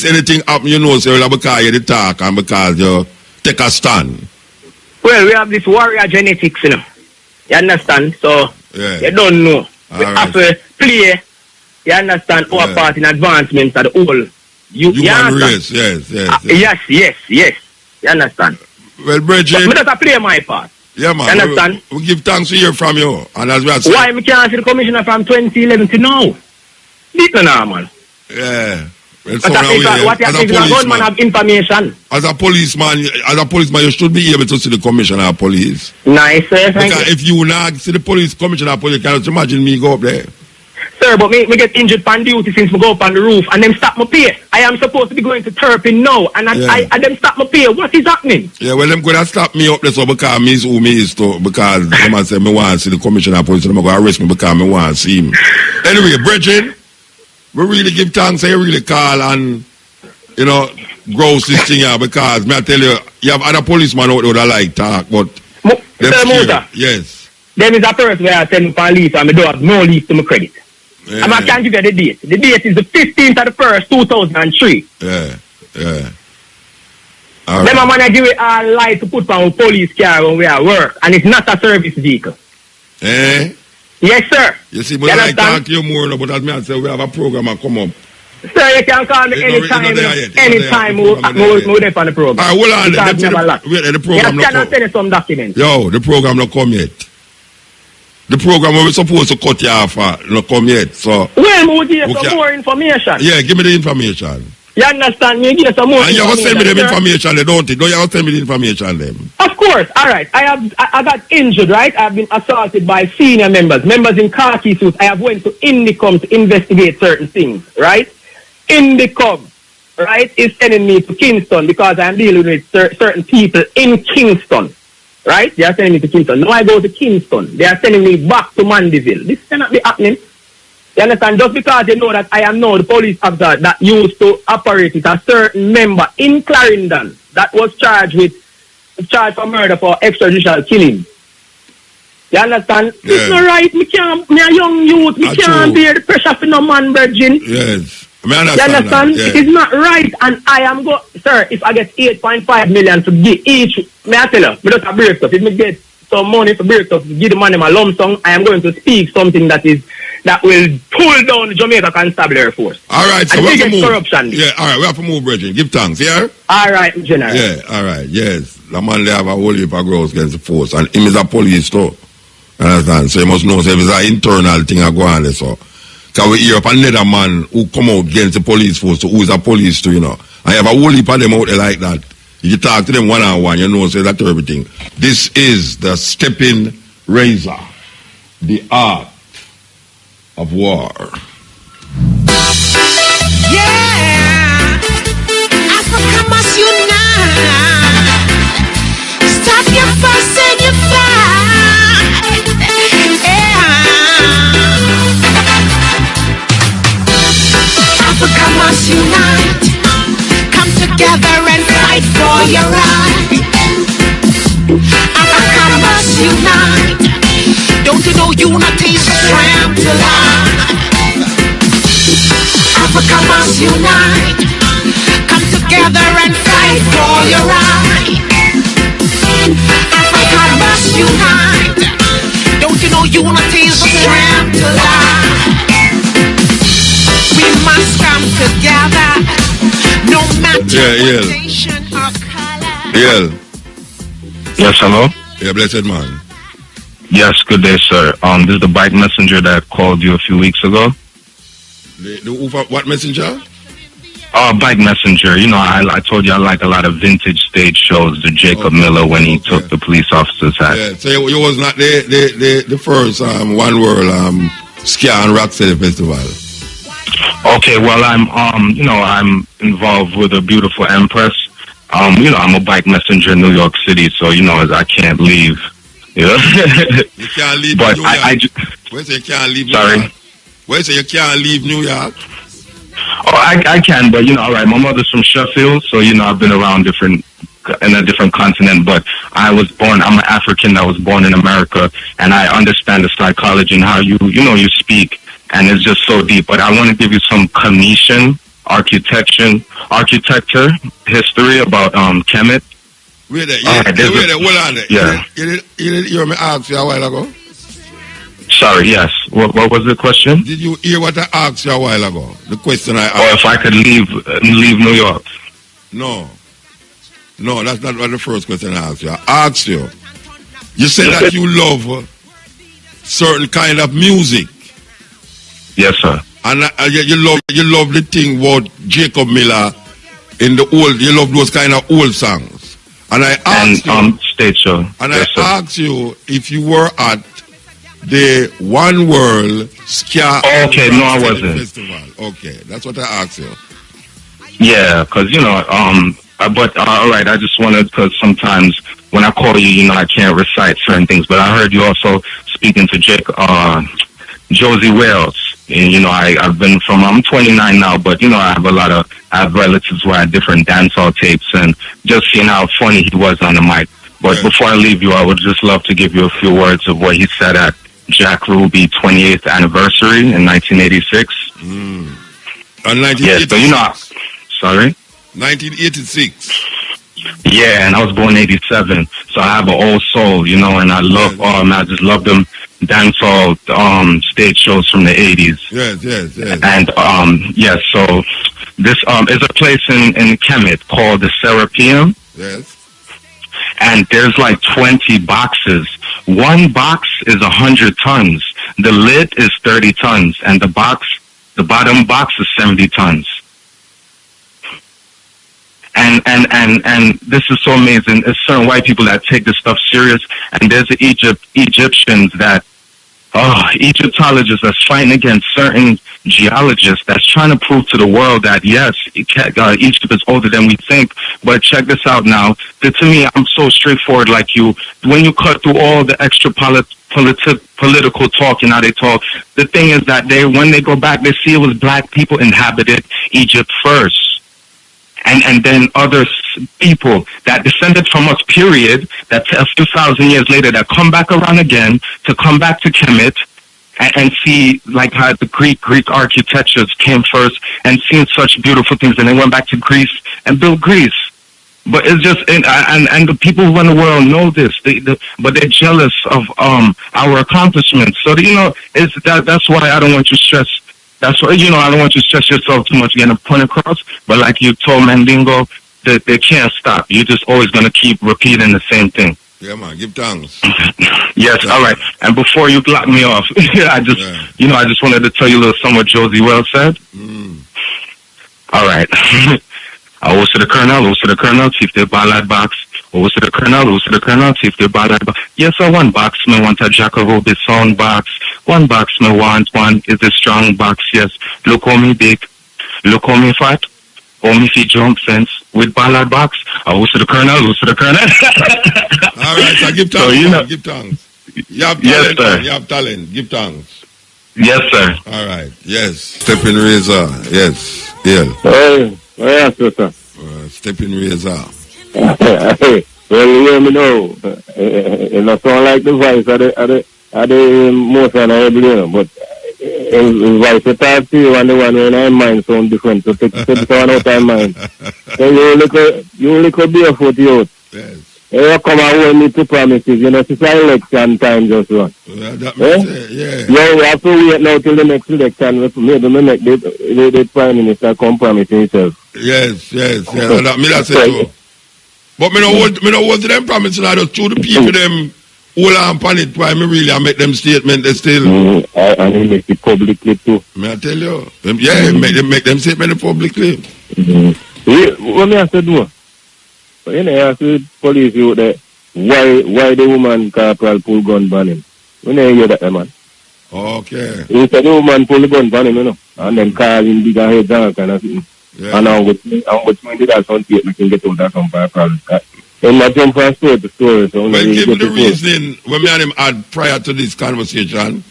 anything happen, you know, so because you talk and because you take a stand. Well, we have this warrior genetics, you know. You understand? So you don't know. We have to play. You understand? Our part in advancement of the whole. Human race, yes. Yes. You understand? Well, Bridget, but me just play my part. Yeah, man. You understand? We give thanks to hear from you. And as we are saying, why we can't see the commissioner from 2011 to now? This no normal. Yeah. Well, what you think is a gunman have information? As a policeman, you should be able to see the commissioner of police. Nice, sir. Because if you not see the police commissioner of police, you can't imagine me go up there. Sir, but me get injured on duty since we go up on the roof and them stop my pay. I am supposed to be going to Turpin now and I them stop my pay. What is happening? Yeah, well, them could have stopped me up there so because me is who me is to, because them say me want to see the commissioner of police and them going to arrest me because me want to see him. Anyway, Bridget, we really give thanks and you really call and, you know, gross this thing here because me I tell you, you have other policemen out there that like talk, but Sir, yes. Them is a person where I send police and I don't have no leave to my credit. Yeah. I can't give you the date. The date is the 15th of the 1st, 2003. Yeah. All right. Then I'm going to give it a light to put on a police car when we are at work, and it's not a service vehicle. Yes, sir. You see, but I talk to you more, but as me I say, we have a program that come up. Sir, you can call me anytime. Anytime we'll there on the program. All right, hold on. The program not come. Send you some documents. Yo, the program not come yet. The program we're supposed to cut you off not come yet. So well, we'll give you some more information. Yeah, give me the information. You understand me? Give you some more information. And you have to send me the information, don't you? Don't you have to send me the information them? Of course. All right. I got injured, right? I've been assaulted by senior members in khaki suits. I have went to Indicom to investigate certain things, right? Indicom, right, is sending me to Kingston because I'm dealing with certain people in Kingston. Right? They are sending me to Kingston. Now I go to Kingston. They are sending me back to Mandeville. This cannot be happening. You understand? Just because they know that I am now the police officer that used to operate with a certain member in Clarendon that was charged for murder for extrajudicial killing. You understand? Yeah. It's not right. Me a young youth. Me can't bear the pressure for no man, virgin. Yes. You understand? Yeah. It is not right, and I am sir, if I get 8.5 million to give each, may I tell you, me just a break stuff. If me get some money to break stuff, give the money my lump sum, I am going to speak something that is that will pull down the Jamaica Constabulary Force. All right, so and we have to biggest move. corruption. Yeah, all right, we have to move, brethren. Give thanks, yeah? All right, General. Yeah, all right, yes. The man they have a whole heap of grouse against the force, and him is a police too. Understand? So you must know, so if it's an internal thing I go on there, so. Because we hear of another man who come out against the police force, who is a police too, you know. And you have a whole heap of them out there like that. If you talk to them one-on-one, you know, say that everything. This is the stepping razor, the art of war. Yeah, Africa must unite. Stop your fuss and your fight. Yeah, Africa must unite. Come together and fight for your right. Africa must unite. Don't you know unity is the strength to life? Africa must unite. Come together and fight for your right. Africa must unite. Don't you know unity is the strength to life? We must come together, no matter what nation or color. Yeah. Yes, hello? Yeah, blessed man. Yes, good day, sir. This is the bike messenger that called you a few weeks ago. What messenger? Bike messenger. You know, I told you I like a lot of vintage stage shows. The Jacob Miller when he took the police officer's hat. Yeah, so you was not the first One World Ska and Rock City Festival. Okay, well, I'm involved with a beautiful Empress. I'm a bike messenger in New York City, so, I can't leave. You know? You can't leave but New York. Where say you can't leave Sorry? New York? Where say you can't leave New York? Oh, I can, but, all right, my mother's from Sheffield, so, I've been around in a different continent, but I'm an African that was born in America, and I understand the psychology and how you speak, and it's just so deep. But I want to give you some Commission architecture history about Kemet. Wait there, hold on there. Yeah. You didn't hear me ask you a while ago? Sorry, yes. What was the question? Did you hear what I asked you a while ago? The question I asked. Or if I could leave New York. No, that's not what the first question I asked you. I asked you. You said that you love certain kind of music. Yes, sir. And you love the thing about Jacob Miller in the old. You love those kind of old songs. And I asked you. Stage show. And yes, I asked you if you were at the One World Ska. Okay, no, I wasn't. Festival. Okay, that's what I asked you. Yeah, because but all right, I just wanted, because sometimes when I call you, I can't recite certain things. But I heard you also speaking to Josie Wales. And, I'm 29 now, but, I have relatives who had different dancehall tapes, and just seeing how funny he was on the mic. But before I leave you, I would just love to give you a few words of what he said at Jack Ruby 28th anniversary in 1986. Yeah, so, sorry? 1986. Yeah, and I was born 87, so I have an old soul, and I love, I just love them dancehall stage shows from the 80s. Yes. And, so this is a place in Kemet called the Serapeum. Yes. And there's like 20 boxes. One box is 100 tons. The lid is 30 tons, and the bottom box is 70 tons. And this is so amazing. There's certain white people that take this stuff serious, and there's the Egyptians that, Egyptologists that's fighting against certain geologists that's trying to prove to the world that, yes, Egypt is older than we think. But check this out now. To me, I'm so straightforward like you. When you cut through all the extra political talk and how they talk, the thing is that when they go back, they see it was black people inhabited Egypt first. And then other people that descended from us, period, that a few thousand years later that come back around again to come back to Kemet and see like how the Greek architectures came first and seeing such beautiful things. And they went back to Greece and built Greece. But it's just, and the people around the world know this, but they're jealous of our accomplishments. So, it's that's why I don't want you to stress. That's why, I don't want you to stress yourself too much getting a point across. But like you told Mandingo, they can't stop. You're just always going to keep repeating the same thing. Yeah, man. Give thanks. Yes, all right. And before you block me off, I just wanted to tell you a little something what Josie Wells said. All right. I was to the colonel, chief the ballad box. I was to the colonel, chief the ballad box. Yes, sir, one box, me want a Jack of all the sound box. One box, me want one is a strong box, yes. Look how me big, look how me fat, how me see jump fence with ballad box. I was to the colonel, All right, so give thanks, so, give thanks. You have talent, yes, sir. You have talent, give thanks. Yes, sir. All right, yes. Stepping razor, yes, yeah. Hey. Yes, sir. Stepping razor. Well, you hear me now. It not sound like the voice of the motion I believe, but the voice that I see and the one when I mind sound different. So take the one out of mind. So you look barefoot youth. Yes. You come and hold me to promises, it's election time just run. Well, that yeah. You have to wait now till the next election. Maybe we make the Prime Minister come promise himself. Yes. That say too. But me no hold to them promises. I just to the people them hold on pan it while me really make them statement. They still. And he make it publicly too. May I tell you? Yeah, make them statement publicly. What me have to do? But I ask the police you there why the woman corporal pull gun ban him. When I hear that man. Okay. He said the woman pull the gun ban him, and then call him bigger head down kind of thing. Yeah. And how much money did that son take me can get out of some corporal. And I jump from story to story. So well, give me the reasoning when me and him had prior to this conversation.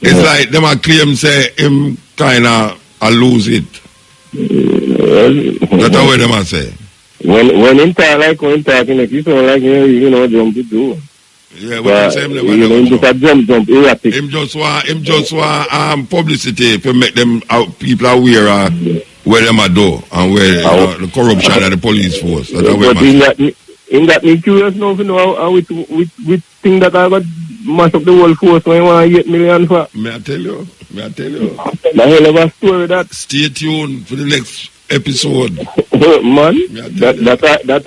It's like them a claim say him kinda lose it. That's how them a say. When him talk like when talking like you sound like jump to do. Yeah, what I'm saying him just jump erratic. Him just want publicity to make them people aware where them a do and where the corruption of the police force. That's got me curious now to know how with thing that I got mash up the whole force when you want 8 million for. May I tell you? The hell of a story that. Stay tuned for the next episode. Man, that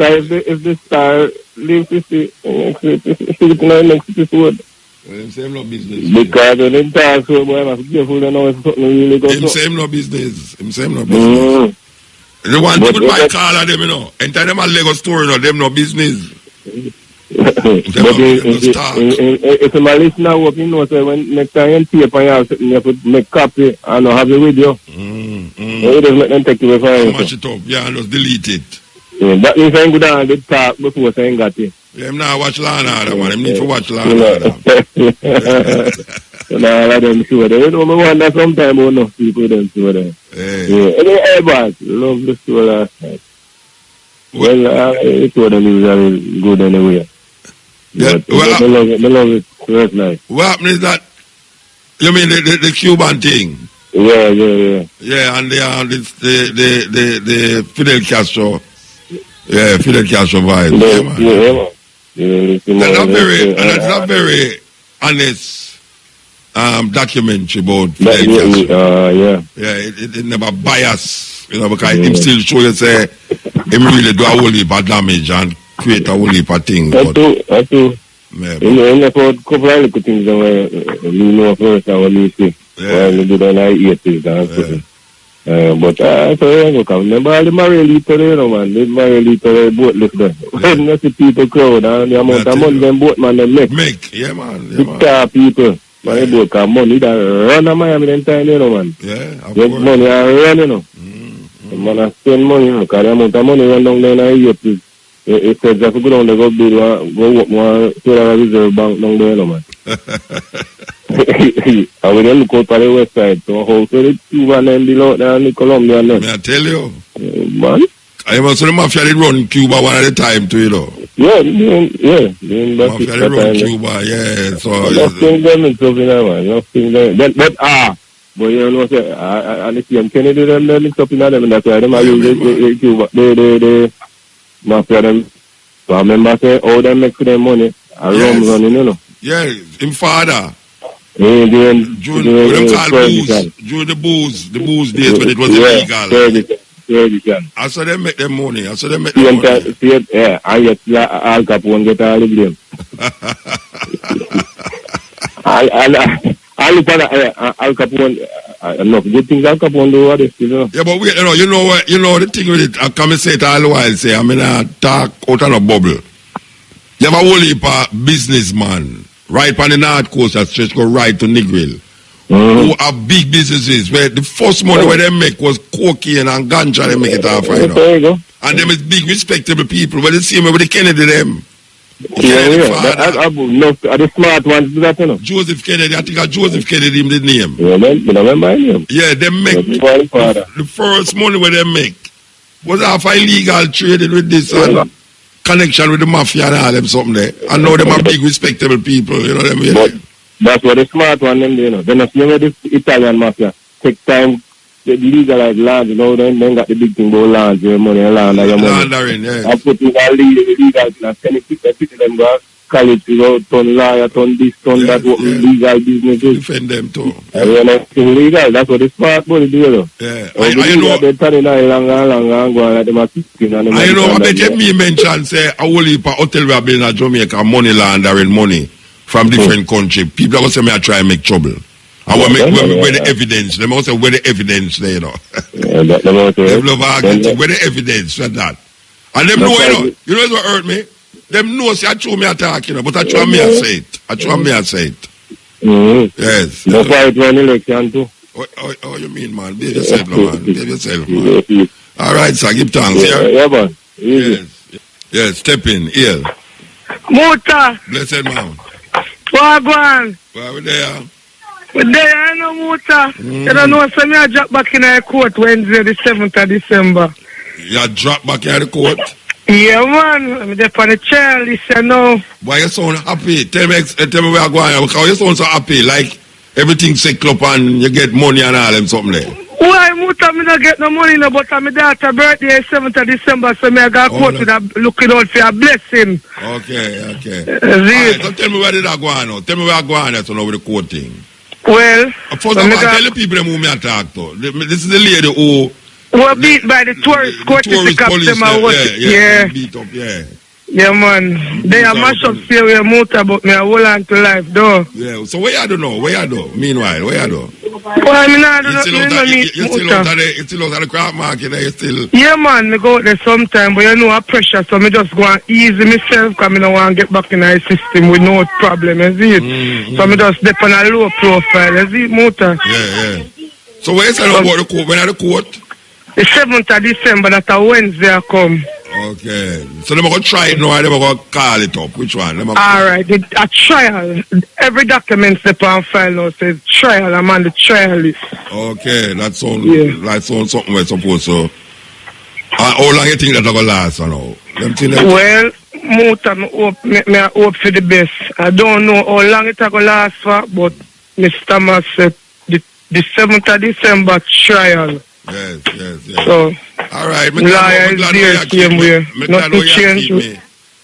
if the star lives to see the next episode. Same no business. Because when they talk so boy, I must be careful to know if something really goes on. Same no business. The one thing with my call of them, enter them a Lego store, them no business. If my listener work, so when next time you tape and you have something, you have to make copy and have the video. You just make them take it away from you. Mash it up, and just delete it. That means I'm good on the talk before saying got it. Yeah, I'm not watch Law and Order, man. I'm need to watch Law and Order. All of them show there. I wonder sometimes how enough people them show there. Hey, but love the show last night. Well, it was usually good anyway. Yeah, I love it first night. What happened is that, you mean the Cuban thing? Yeah. Yeah, and the Fidel Castro. Yeah, Fidel Castro vibe. Yeah, man. That's a very honest documentary about Fidel Castro. Yeah, it never bias, because him still show you say him really do a whole heap of damage and create a whole heap of things. That's true. Yeah, a couple of little things that we know first and we see. While we do the 80s and stuff. But so you come. Remember all the Marielito there, man. The Marielito boat lift there. When you see people crowd and the amount of money them boat man they make. Yeah, man. Big car people. Man, they boat car money that run a Miami them time, man. Yeah, of get course. money and run, The man spend money, because the amount of money run down there in the 80s. It says that go down there, go work more Federal Reserve Bank down there, man. And when you look out on the west side, so how to the Cuban and below there and the Colombian then? May I tell you? Man? I must say the mafia did run Cuba one at a time too, Yeah. Mafia did run Cuba, yeah. So nothing them and stuff in there, man. Nothing them. But you know, say, and the same Kennedy them mixed up in them, and that's why them are using Cuba, the mafia them. So I remember say how them make them money. I rum running, you know. Yeah, him father. During the booze days when it was illegal. I saw them make them money. Yeah, and yet Al Capone get all the blame. I look at Al Capone. Enough good things Al Capone do what you know. Yeah, but wait, you know the thing with it. I come and say it all the while. Say I'm in a talk out of a bubble. You have a whole heap of businessman right on the north coast that stretch go right to Negril. Who have big businesses where the first money where they make was cocaine and ganja. They make it off, you know. There you go. And them is big respectable people. But the same way with the Kennedy them. I the smart ones do that, you know. Joseph Kennedy, I think Joseph Kennedy him the name. You remember him? Yeah, they make the first money where they make was half illegal trading with this connection with the mafia and all them something there. And now them are big respectable people, you know them. But that's what the smart one them do, you know. Then as you know this Italian mafia take time to legalize land, you know, then got the big thing about land, your money and land and your money. Laundering, yes. I put in a legal thing and send it them go college, you know, turn lawyer, turn this, turn that, what legal business is. Defend them too. And when everything legal, that's what the smart boy do, you know. Yeah. I know. They're turning long and going like them are kicking and them. I know, I bet me mention say a whole heap of hotel we have been in Jamaica, money laundering money from different countries. People are going to say me I try and make trouble. I want to make where the evidence. They must say where the evidence there, you know. They love arguing where the evidence for that. And them know, you know what hurt me? Them know say I true me attack, you know, but I try me I say it. Yes. That's why it's an election too. Oh, you mean, man? Behave yourself, man. Behave yourself, man. All right, sir. Give thanks, yeah, man. Yes, step in, here. Muta. Blessed man. Wagwan. Why we there? We there, I know, Muta. You don't know, so I drop back in the court Wednesday, the 7th of December. You drop back in the court? Yeah, man. I'm there for the child, you know. Why you sound happy? Tell me where you're going. Because you sound so happy, like everything settled up and you get money and all them something there. Why, Muta, me not get no money, no, but my daughter's birthday is 7th of December, so I got court with a looking out for a blessing. Okay. Right, so tell me where did I go on now? Tell me where I go on so now with the court thing. Well, first of all, tell the people who me attack to. This is the lady who were beat by the tourist court. Yeah. Beat up, yeah. Yeah, man. They are mash up serious motor, but me I hold on to life, though. Yeah, so where you do now? Meanwhile, where you do? Well, I mean, I don't know. You still out of the crowd market, you still? Yeah, man, I go out there sometime, but you know, I pressure, so I just go and ease myself, because I don't want to get back in the system with no problem, you see it? So I just step on a low profile, you see it, motor? Yeah. So where you say about the court? When are the court? The 7th of December, that's a Wednesday I come. Okay. So they're going to try it now and they're going to call it up. Which one? Alright, a trial. Every document step on file now says trial. I'm on the trial list. Okay, that sounds something we're supposed to. How long you think that's going to last now? Well, I hope for the best. I don't know how long it's going to last for, but Mr. Mas said the 7th of December trial. Yes. So, all right, I'm glad you keep me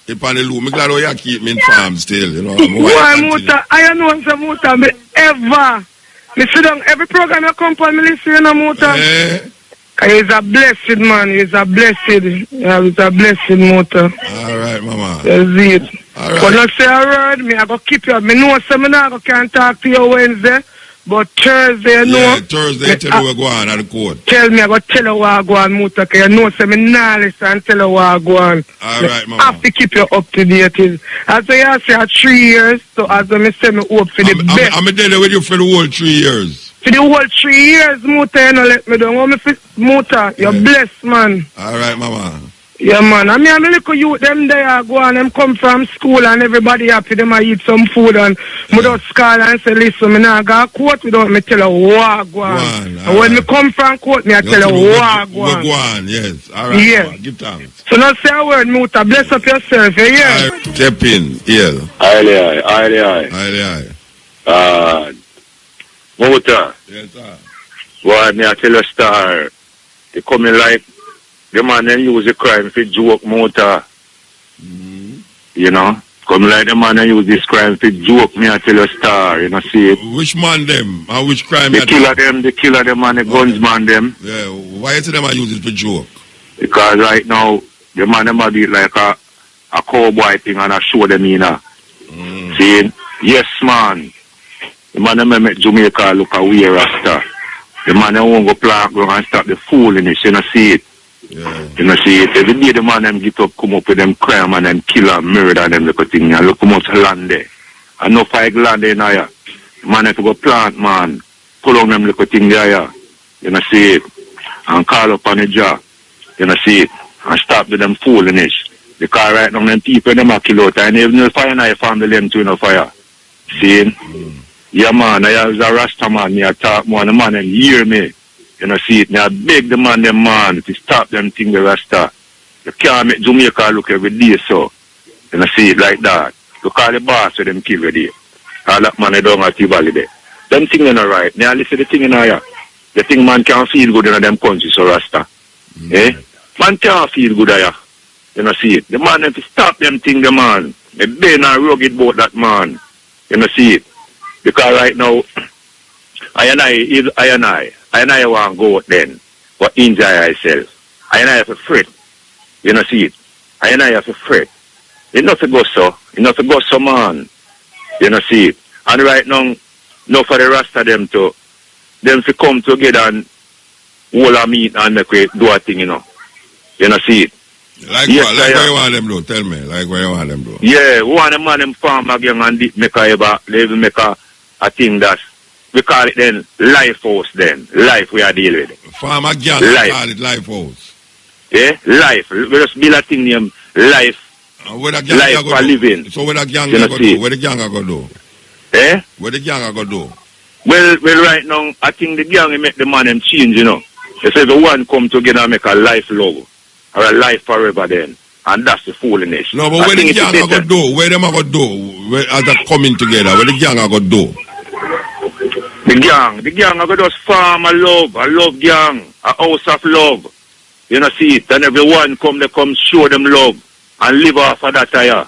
upon the loop. I'm glad you keep me informed still, you know. Why, Muta? I know some Muta, but ever. Me sit down, every program you come on, me listen, you know, Muta. He's a blessed man, he's a blessed Muta. All right, mama. That's it. All right. But not say a word, me I go keep you. Me know some I can't talk to you Wednesday. But Thursday, you know. Yeah, Thursday, tell me where go on at the court. Tell me, I got to tell you where I go on, Muta, because you know, so me nah listen and tell you where I go on. All right, mama. I have to keep you up to date. As I say, 3 years, so as I say, me hope for the best. I'm there with you for the whole 3 years. For the whole 3 years, Muta, you know, let me down. Muta, you're blessed, man. All right, mama. Yeah, man. I mean, I'm a little youth, them there go and them come from school and everybody happy, them I eat some food and I just call and say, listen, I not go to court without me tell you what go on. And when me come from court, me I tell you what go on. Go on, yes. All right, yeah. Mama, give thanks. So not say a word, Muta. Bless up yourself, yeah? Right, step in, yeah. Aye. Muta. Yes, sir. Why, me I tell you, star, the coming life, the man then use the crime for joke motor. You know? Come like the man and use this crime for joke me I tell you star, you know, see it. Which man them? And which crime? The killer them and the guns man them. Yeah, why is them I use it for joke? Because right now, the man them a do it like a cowboy thing and I show them in a. See? Yes man. The man them make Jamaica look a weird rasta. The man them won't go plant ground and stop the foolishness, you know, see it. Yeah. You know, see it. Every day the man them get up, come up with them crime and them kill and murder and them little thing. And look how much land there. And no fight land there now. The man have to go plant, man. Pull on them little thing there. You know, see it. And call up on the job. You know, see it. And stop with them foolishness. Because right now them people them are kill out. And even if fire now, family them too no fire. See it? Yeah, man. I was a Rasta man. Me I talk more. The man them hear me. You know, see it. Now, I beg the man, them man, to stop them thing the Rasta. You can't make Jamaica look every day, so. You know, see it like that. You call the boss with them kill every day. All that man, they don't have to value there. Them thing are not right. Now, listen to the thing in here. The thing man can't feel good in them country, so Rasta. Eh? Man can't feel good here. You know, see it. The man have to stop them thing, the man. They been and rugged about that man. You know, see it. Because right now, I want to go out then, but enjoy myself. I have to fret. You know, see it. I have to fret. It's not to go so. It's not to go so, man. You know, see it. And right now, no for the rest of them to come together and hold a meet and make it do a thing, you know. You know, see it. Like yes, what? Like where you want them do? Tell me. Like where you want them do? Yeah, one of them man them farm again and make a thing that we call it then life house then. Life we are dealing with. Farmer gang call it life house. Yeah, life. We just build a thing named life. Where the gang life for living. So where the gang go do? Where the gang go do? Eh? Where the gang go do? Well, right now, I think the gang make the man them change, you know. They say the one come together and make a life love. Or a life forever then. And that's the foolishness. No, but where the gang go do? Where them go do? Where as they coming together? Where the gang go do? The gang are just farm a love gang, a house of love. You know, see it. And everyone they come show them love and live off of that tire.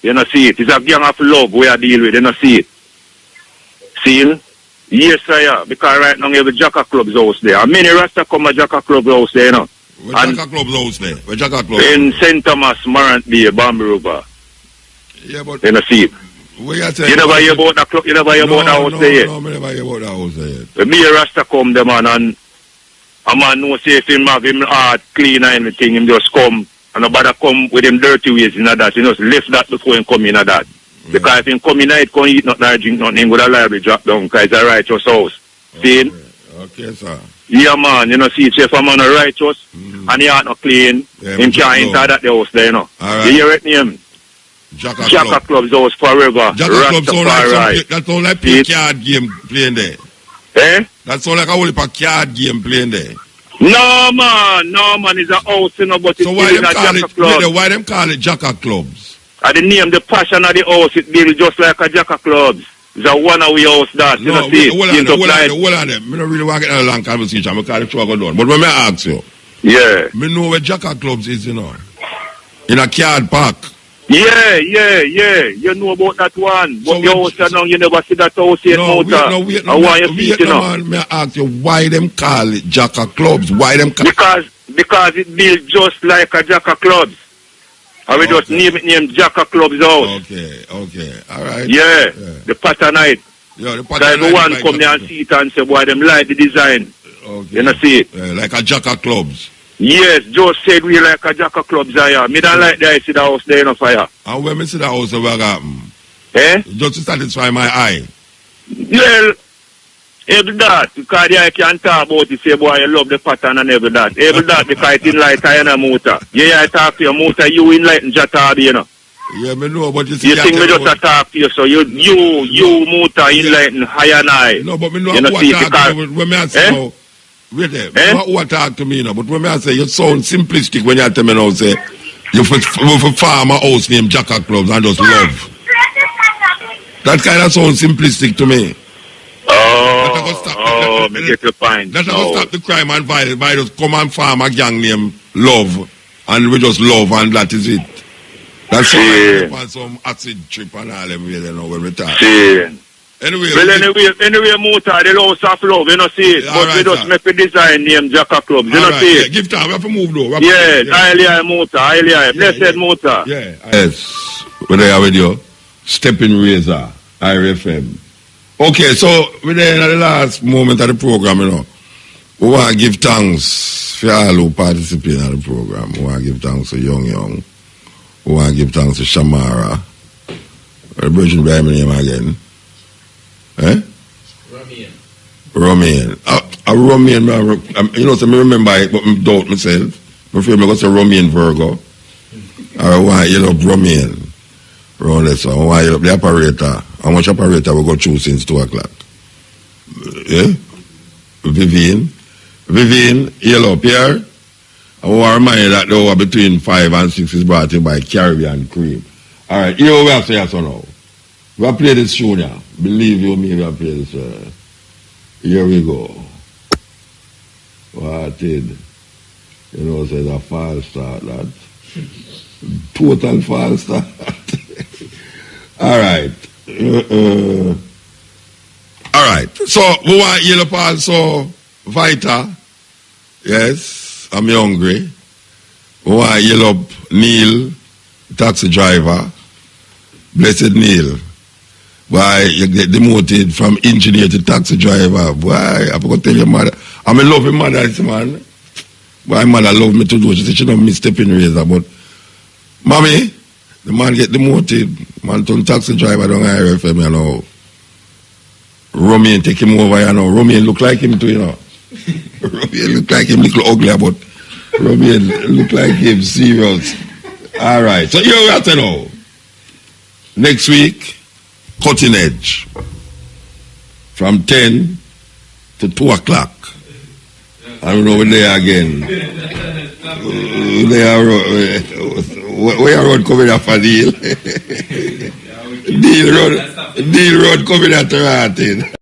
You know, see it. It's a gang of love we are dealing with. You know, see it. See it? Yes, sir. Because right now, every Jacka Club's house there. And many Rasta come a Jacka Club house there, you know. Where Jacka Club's house there? Where Jacka Club? In St. Thomas, Marant Bay, Mutabaruka. Yeah, but... You know, see it. You never hear about the club, you never hear about the house there yet? No, I never hear about the house there yet. The mere Rasta come there, man, and a man knows if him have him heart clean and anything, him just come, and nobody come with him dirty ways in that. You know, left that before him come in that. Yeah. Because if him come in, he can't eat nothing or drink nothing, him would have liable drop down, because it's a righteous house. See? Okay, sir. Yeah, man, you know, see, if a man is righteous, and he heart not clean, him can't enter that house there, you know. Right. You hear it, name? Jacka Club's house forever. Jacka Club sound like a card game playing there. Eh? That sound like a whole card game playing there. No man, it's a house, you know, but it's so why them call it Club. Why them call it Jacka Clubs? The name, the passion of the house, it built just like a Jacka Clubs. It's a one-away house that, you know, see. Hold on them. I don't really want to get a long conversation. I'm going to go down. But when I ask you, yeah, I know where Jacka Clubs is, you know. In a card park. Yeah. You know about that one. But your house now, you never see that house yet, wait, man, may I ask you, why them call it Jacka Clubs? Why them call Because it built just like a Jacka Clubs. I will just name Jacka Club's house. Okay. All right. Yeah. The pattern night. Yeah, the pattern night. Everyone come there and see it and say, boy, them like the design. Okay. You know, see it? Like a Jacka Clubs. Yes, just said we like a Jacka Clubs here. Me don't like that I see the house there in a fire. And when me see the house, what happen? Eh? Just to satisfy my eye. Well, every that, because I can't talk about it, say, boy, you love the pattern and every that. Every that, because it's in light in a motor. Yeah, I talk to your motor, you in light in Jatabi, you know. Yeah, me know, but you see... You think me just talk to you, so you motor in light in high and high. No, but me know what talk to you, when me say, no, wait there, me know what talk to me, you know, but when me say, you sound simplistic when you tell me now, say, you for farm a house named Jacka Clubs and just love. That kind of sounds simplistic to me. Me get your point. That's how stop the crime and violence by just come and farm a gang name love, and we just love, and that is it. That's why we on some acid trip and all them way, you know, when we talk. Anyway, Muta, the house of love, you know, see it. But we just make a design name Jacka Clubs, you know, see it. Give time, we have to move though. Highly, blessed Muta. Yes, we're there with you. Stepping Razor, IRFM. Okay, so we're there at the last moment of the program, you know. We want to give thanks for all who participate in the program. We want to give thanks to Young. We want to give thanks to Shamara. The Virgin by my name again. Romain. Romain, you know, so I remember it, but I doubt myself. I feel I go to Romain Virgo. I want to love Romain. Around this one. I want to love the operator. How much operator we go through since 2 o'clock? Vivian, yellow Pierre. I want to remind you that the hour between 5 and 6 is brought in by Caribbean Cream. Alright, here we have to say so now. We have played this tune now. Believe you me, we have played this. Here we go. What did? You know, it's a false start, that. Total false start. Alright. Alright. So, we want Yellow Paul, so Vita. Yes, I'm hungry. We want Yellow Neil, taxi driver. Blessed Neil. Why you get demoted from engineer to taxi driver? Why? I'm going to tell your mother. I'm a loving mother, man. My mother love me to do. She said she don't miss stepping razor, but mommy, the man get demoted. Man turn taxi driver down IRFM, you know. Romain take him over, you know. Romain look like him too, you know. Romain look like him, little ugly, but Romain look like him, serious. All right, so here we are to know. Next week, Cutting Edge. From 10 to 2 o'clock. I don't know when they are again. Where are road coming up for Deal? Deal road coming at the right.